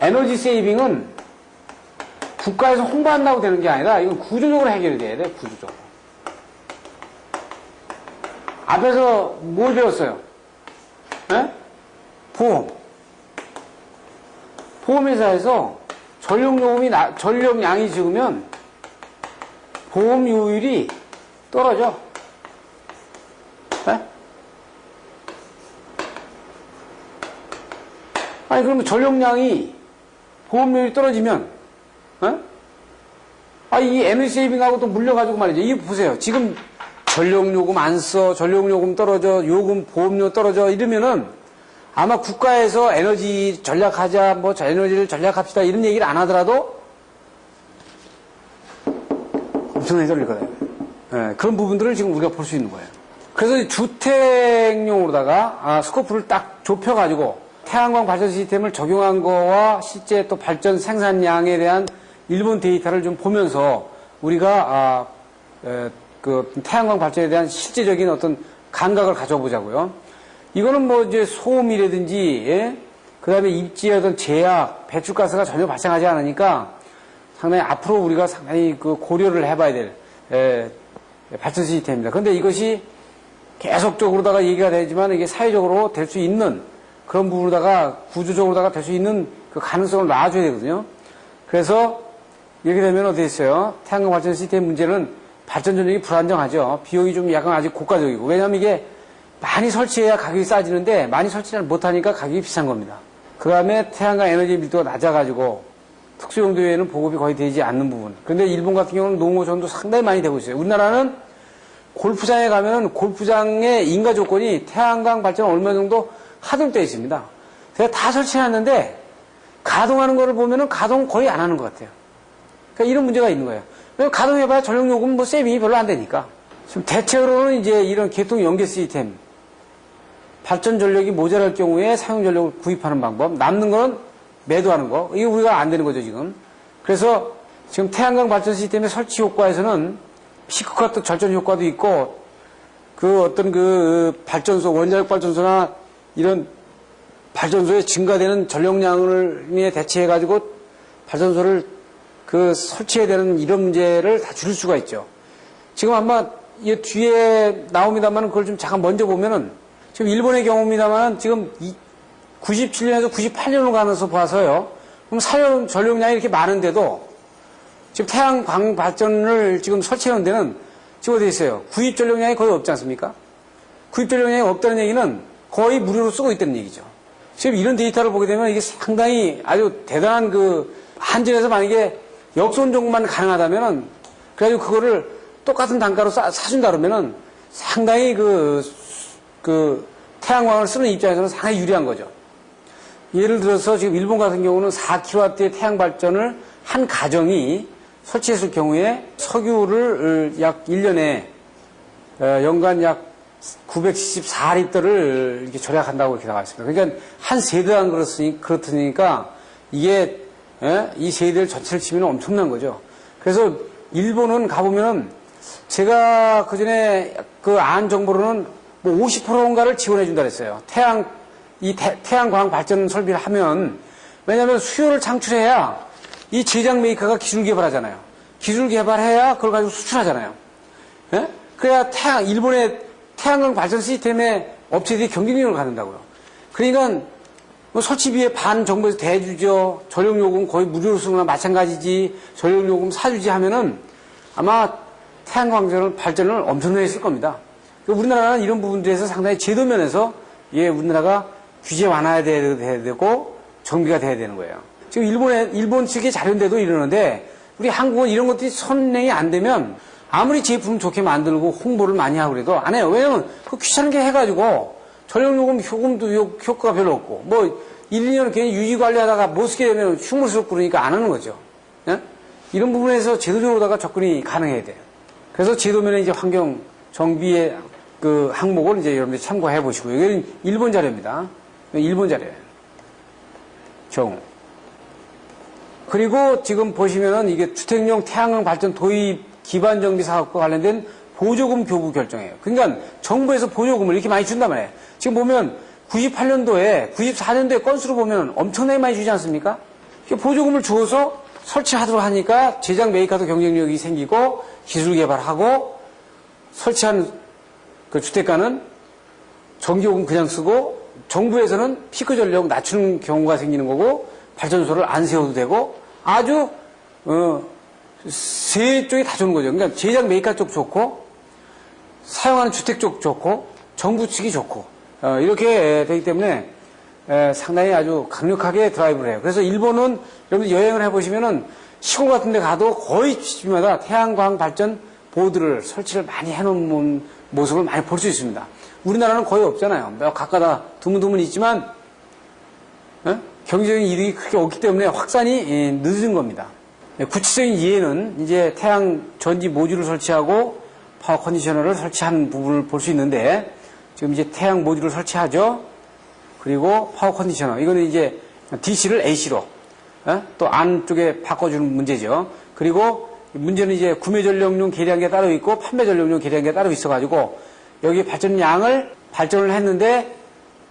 에너지 세이빙은 국가에서 홍보한다고 되는 게 아니라 이건 구조적으로 해결이 돼야 돼, 구조적으로. 앞에서 뭘 배웠어요? 에? 보험. 보험회사에서 전력량이 적으면 보험료율이 떨어져. 에? 아니, 그러면 전력량이 보험료율이 떨어지면, 이 에너지 세이빙하고 또 물려가지고 말이죠. 이거 보세요. 지금 전력요금 안 써, 전력요금 떨어져, 요금, 보험료 떨어져, 이러면은 아마 국가에서 에너지 전략하자, 뭐 에너지를 전략합시다, 이런 얘기를 안 하더라도 엄청나게 떨릴 거예요. 네, 그런 부분들을 지금 우리가 볼 수 있는 거예요. 그래서 주택용으로다가 스코프를 딱 좁혀가지고 태양광 발전 시스템을 적용한 거와 실제 또 발전 생산량에 대한 일본 데이터를 좀 보면서 우리가 그 태양광 발전에 대한 실제적인 어떤 감각을 가져보자고요. 이거는 뭐 이제 소음이라든지 그 다음에 입지의 어떤 제약, 배출가스가 전혀 발생하지 않으니까 상당히 앞으로 우리가 상당히 그 고려를 해봐야 될 발전 시스템입니다. 그런데 이것이 계속적으로다가 얘기가 되지만 이게 사회적으로 될 수 있는 그런 부분으로다가 구조적으로다가 될 수 있는 그 가능성을 놔줘야 되거든요. 그래서 이렇게 되면 어디 있어요? 태양광 발전 시스템 문제는 발전 전력이 불안정하죠. 비용이 좀 약간 아직 고가적이고. 왜냐하면 이게 많이 설치해야 가격이 싸지는데 많이 설치를 못하니까 가격이 비싼 겁니다. 그 다음에 태양광 에너지 밀도가 낮아가지고 특수용도에는 보급이 거의 되지 않는 부분. 그런데 일본 같은 경우는 농어촌도 상당히 많이 되고 있어요. 우리나라는 골프장에 가면 골프장의 인가 조건이 태양광 발전 얼마 정도 하도록 되어 있습니다. 제가 다 설치해놨는데 가동하는 거를 보면은 가동 거의 안 하는 것 같아요. 그러니까 이런 문제가 있는 거예요. 왜냐면 가동해봐야 전력요금 뭐 세이빙이 별로 안 되니까. 지금 대체로는 이제 이런 계통 연계 시스템, 발전 전력이 모자랄 경우에 사용 전력을 구입하는 방법, 남는 거는 매도하는 거, 이게 우리가 안 되는 거죠, 지금. 그래서 지금 태양광 발전 시스템의 설치 효과에서는 피크카트 절전 효과도 있고, 그 어떤 그 발전소, 원자력 발전소나 이런 발전소에 증가되는 전력량을 대체해가지고 발전소를 그 설치해야 되는 이런 문제를 다 줄일 수가 있죠. 지금 아마 이 뒤에 나옵니다만 그걸 좀 잠깐 먼저 보면은 지금 일본의 경우입니다만 지금 97년에서 98년으로 가면서 봐서요. 그럼 사용 전력량이 이렇게 많은데도 지금 태양광 발전을 지금 설치하는 데는 지금 어디 있어요? 구입 전력량이 거의 없지 않습니까? 구입 전력량이 없다는 얘기는 거의 무료로 쓰고 있다는 얘기죠. 지금 이런 데이터를 보게 되면 이게 상당히 아주 대단한 그 한전에서 만약에 역손 정도만 가능하다면은 그래가지고 그거를 똑같은 단가로 사준다 그러면은 상당히 그 태양광을 쓰는 입장에서는 상당히 유리한 거죠. 예를 들어서 지금 일본 같은 경우는 4kW의 태양 발전을 한 가정이 설치했을 경우에 석유를 약 1년에 연간 약 974리터를 이렇게 절약한다고 이렇게 나와 있습니다. 그러니까 한 세대당 그렇으니까 이게 이 세대를 전체를 치면 엄청난 거죠. 그래서 일본은 가보면은 제가 그 전에 그 안 정보로는 뭐 50%인가를 지원해준다 그랬어요. 태양광 발전 설비를 하면, 왜냐하면 수요를 창출해야 이 제작 메이커가 기술 개발하잖아요. 기술 개발해야 그걸 가지고 수출하잖아요. 예? 그래야 일본의 태양광 발전 시스템의 업체들이 경쟁력을 갖는다고요. 그러니까 뭐 설치비의 반 정부에서 대주죠. 전력요금 거의 무료로 쓰거나 마찬가지지. 전력요금 사주지 하면은 아마 태양광 발전을 엄청나게 쓸 겁니다. 우리나라는 이런 부분들에서 상당히 제도 면에서 우리나라가 규제 완화해야 되고 정비가 돼야 되는 거예요. 지금 일본 측의 자료인데도 이러는데 우리 한국은 이런 것들이 선행이 안 되면 아무리 제품 좋게 만들고 홍보를 많이 하고 그래도 안 해요. 왜냐면 그 귀찮게 해가지고 전력요금 효금도 효과가 별로 없고 뭐 1, 2년 괜히 유지 관리하다가 못 쓰게 되면 흉물스럽고 그러니까 안 하는 거죠. 예? 이런 부분에서 제도적으로다가 접근이 가능해야 돼요. 그래서 제도면에 이제 환경 정비의 그 항목을 이제 여러분들이 참고해 보시고요. 이건 일본 자료입니다. 일본 자료예요. 경우. 그리고 지금 보시면은 이게 주택용 태양광 발전 도입 기반 정비 사업과 관련된 보조금 교부 결정이에요. 그러니까 정부에서 보조금을 이렇게 많이 준단 말이에요. 지금 보면 98년도에 94년도에 건수로 보면 엄청나게 많이 주지 않습니까? 보조금을 주어서 설치하도록 하니까 제작 메이커도 경쟁력이 생기고 기술 개발하고 설치한 그 주택가는 전기요금 그냥 쓰고 정부에서는 피크 전력 낮추는 경우가 생기는 거고 발전소를 안 세워도 되고 아주 세 쪽이 다 좋은 거죠. 그러니까 제작 메이커 쪽 좋고 사용하는 주택 쪽 좋고 정부 측이 좋고 이렇게 되기 때문에 상당히 아주 강력하게 드라이브를 해요. 그래서 일본은 여러분 여행을 해보시면은 시골 같은 데 가도 거의 집마다 태양광 발전 보드를 설치를 많이 해놓은 모습을 많이 볼 수 있습니다. 우리나라는 거의 없잖아요. 몇 가까다 드문드문 있지만 경제적인 이득이 그렇게 없기 때문에 확산이 늦은 겁니다. 구체적인 이해는 이제 태양 전지 모듈을 설치하고 파워 컨디셔너를 설치한 부분을 볼 수 있는데 지금 이제 태양 모듈을 설치하죠. 그리고 파워 컨디셔너 이거는 이제 DC를 AC로 또 안쪽에 바꿔주는 문제죠. 그리고 문제는 이제 구매 전력용 계량기가 따로 있고 판매 전력용 계량기가 따로 있어가지고 여기 발전량을 발전을 했는데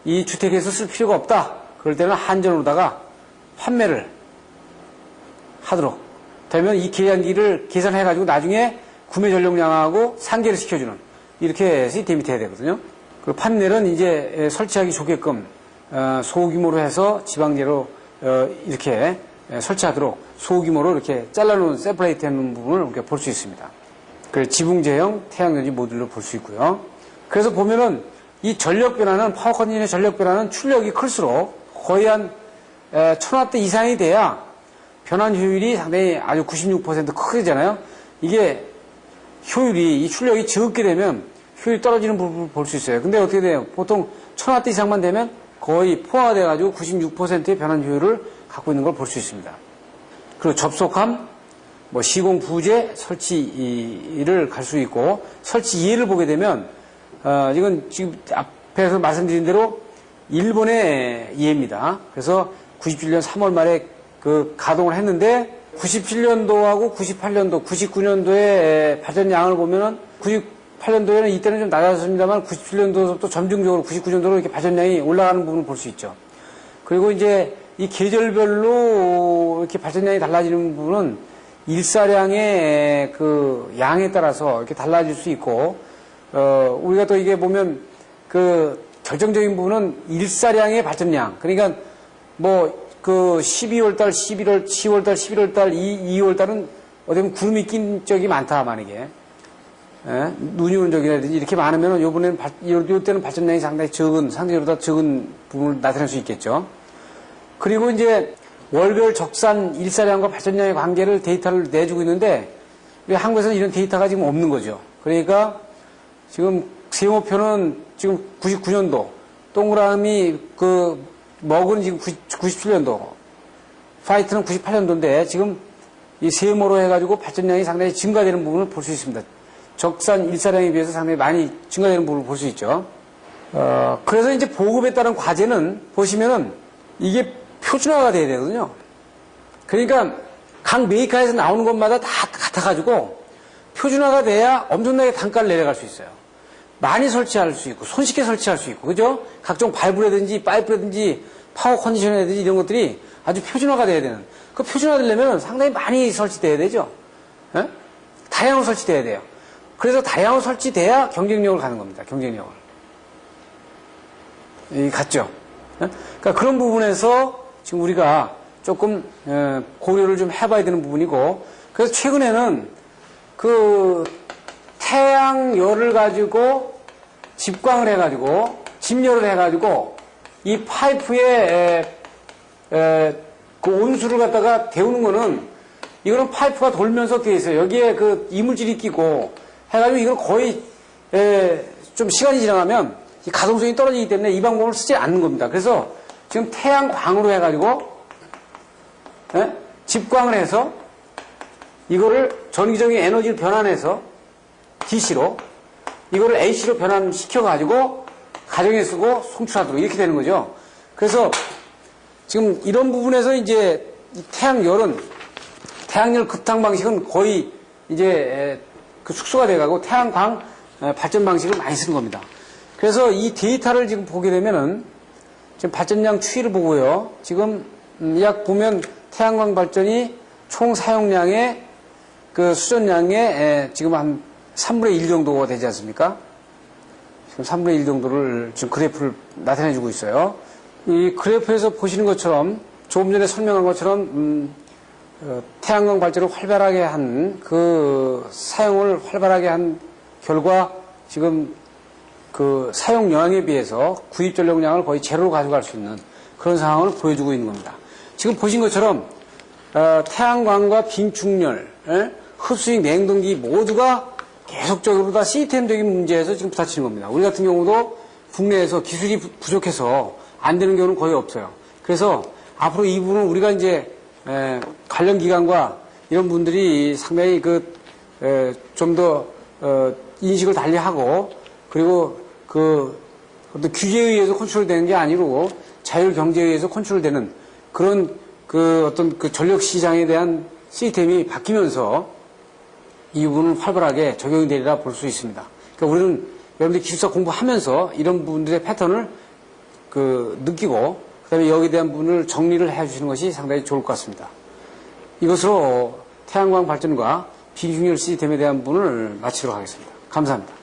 이 주택에서 쓸 필요가 없다. 그럴 때는 한전으로다가 판매를 하도록 되면 이 계량기를 계산해가지고 나중에 구매 전력량하고 상계를 시켜주는 이렇게 시스템이 돼야 되거든요. 그리고 판넬은 이제 설치하기 좋게끔 소규모로 해서 지방제로 이렇게 설치하도록 소규모로 이렇게 잘라놓은 세퍼레이트 해놓은 부분을 이렇게 볼 수 있습니다. 그래서 지붕제형 태양전지 모듈로 볼 수 있고요. 그래서 보면은 이 전력 변화는 파워 컨디션의 전력 변화는 출력이 클수록 거의 한 1000W 이상이 돼야 변환 효율이 상당히 아주 96% 크잖아요. 이게 효율이 이 출력이 적게 되면 효율이 떨어지는 부분을 볼 수 있어요. 근데 어떻게 돼요? 보통 1000W 이상만 되면 거의 포화돼 가지고 96%의 변환 효율을 갖고 있는 걸 볼 수 있습니다. 그리고 접속함, 시공 부재 설치를 갈 수 있고 설치 이해를 보게 되면 이건 지금 앞에서 말씀드린 대로 일본의 이해입니다. 그래서 97년 3월 말에 그 가동을 했는데 97년도하고 98년도, 99년도의 발전량을 보면은 98년도에는 이때는 좀 낮았습니다만 97년도부터 점진적으로 99년도로 이렇게 발전량이 올라가는 부분을 볼 수 있죠. 그리고 이제 이 계절별로 이렇게 발전량이 달라지는 부분은 일사량의 그 양에 따라서 이렇게 달라질 수 있고, 우리가 또 이게 보면 그 결정적인 부분은 일사량의 발전량. 그러니까 그 12월달, 11월, 10월달, 11월달, 2월달은 어떻게 보면 구름이 낀 적이 많다, 만약에. 눈이 오는 적이라든지 이렇게 많으면 요번에는, 요때는 발전량이 상당히 적은, 상대적으로 더 적은 부분을 나타낼 수 있겠죠. 그리고 이제 월별 적산 일사량과 발전량의 관계를 데이터를 내주고 있는데, 우리 한국에서는 이런 데이터가 지금 없는 거죠. 그러니까 지금 세모표는 지금 99년도, 동그라미 먹은 지금 97년도, 파이트는 98년도인데 지금 이 세모로 해가지고 발전량이 상당히 증가되는 부분을 볼 수 있습니다. 적산 일사량에 비해서 상당히 많이 증가되는 부분을 볼 수 있죠. 그래서 이제 보급에 따른 과제는 보시면은 이게 표준화가 돼야 되거든요. 그러니까 각 메이커에서 나오는 것마다 다 같아가지고 표준화가 돼야 엄청나게 단가를 내려갈 수 있어요. 많이 설치할 수 있고 손쉽게 설치할 수 있고 그죠? 각종 발브라든지 파이프라든지 파워 컨디셔너라든지 이런 것들이 아주 표준화가 돼야 되는. 그 표준화 되려면 상당히 많이 설치돼야 되죠. 다양하게 설치돼야 돼요. 그래서 다양하게 설치돼야 경쟁력을 가는 겁니다. 경쟁력을. 같죠? 그러니까 그런 부분에서 지금 우리가 조금 고려를 좀 해봐야 되는 부분이고, 그래서 최근에는 그 태양열을 가지고 집광을 해가지고 집열을 해가지고 이 파이프에 그 온수를 갖다가 데우는 거는 이거는 파이프가 돌면서 되어 있어요. 여기에 그 이물질이 끼고 해가지고 이건 거의 좀 시간이 지나가면 이 가동성이 떨어지기 때문에 이 방법을 쓰지 않는 겁니다. 그래서 지금 태양광으로 해가지고 집광을 해서 이거를 전기적인 에너지를 변환해서 DC로 이거를 AC로 변환시켜가지고 가정에 쓰고 송출하도록 이렇게 되는 거죠. 그래서 지금 이런 부분에서 이제 이 태양열 급탕 방식은 거의 이제 그 축소가 돼가고 태양광 발전 방식을 많이 쓰는 겁니다. 그래서 이 데이터를 지금 보게 되면은 지금 발전량 추이를 보고요. 지금 약 보면 태양광 발전이 총 사용량의 그 수전량의 지금 한 3분의 1 정도가 되지 않습니까? 지금 3분의 1 정도를 지금 그래프를 나타내주고 있어요. 이 그래프에서 보시는 것처럼 조금 전에 설명한 것처럼 태양광 발전을 활발하게 한 그 사용을 활발하게 한 결과 지금 그 사용량에 비해서 구입 전력량을 거의 제로로 가져갈 수 있는 그런 상황을 보여주고 있는 겁니다. 지금 보신 것처럼 태양광과 빙축열, 흡수익 냉동기 모두가 계속적으로 다 시스템적인 문제에서 지금 부딪히는 겁니다. 우리 같은 경우도 국내에서 기술이 부족해서 안 되는 경우는 거의 없어요. 그래서 앞으로 이 부분은 우리가 이제 관련 기관과 이런 분들이 상당히 좀 더 인식을 달리하고 그리고 그 어떤 규제에 의해서 컨트롤되는 게 아니고 자율 경제에 의해서 컨트롤되는 그런 그 어떤 그 전력 시장에 대한 시스템이 바뀌면서 이 부분은 활발하게 적용이 되리라 볼 수 있습니다. 그러니까 우리는 여러분들이 기술사 공부하면서 이런 부분들의 패턴을 느끼고 그다음에 여기에 대한 부분을 정리를 해주시는 것이 상당히 좋을 것 같습니다. 이것으로 태양광 발전과 비중열 시스템에 대한 부분을 마치도록 하겠습니다. 감사합니다.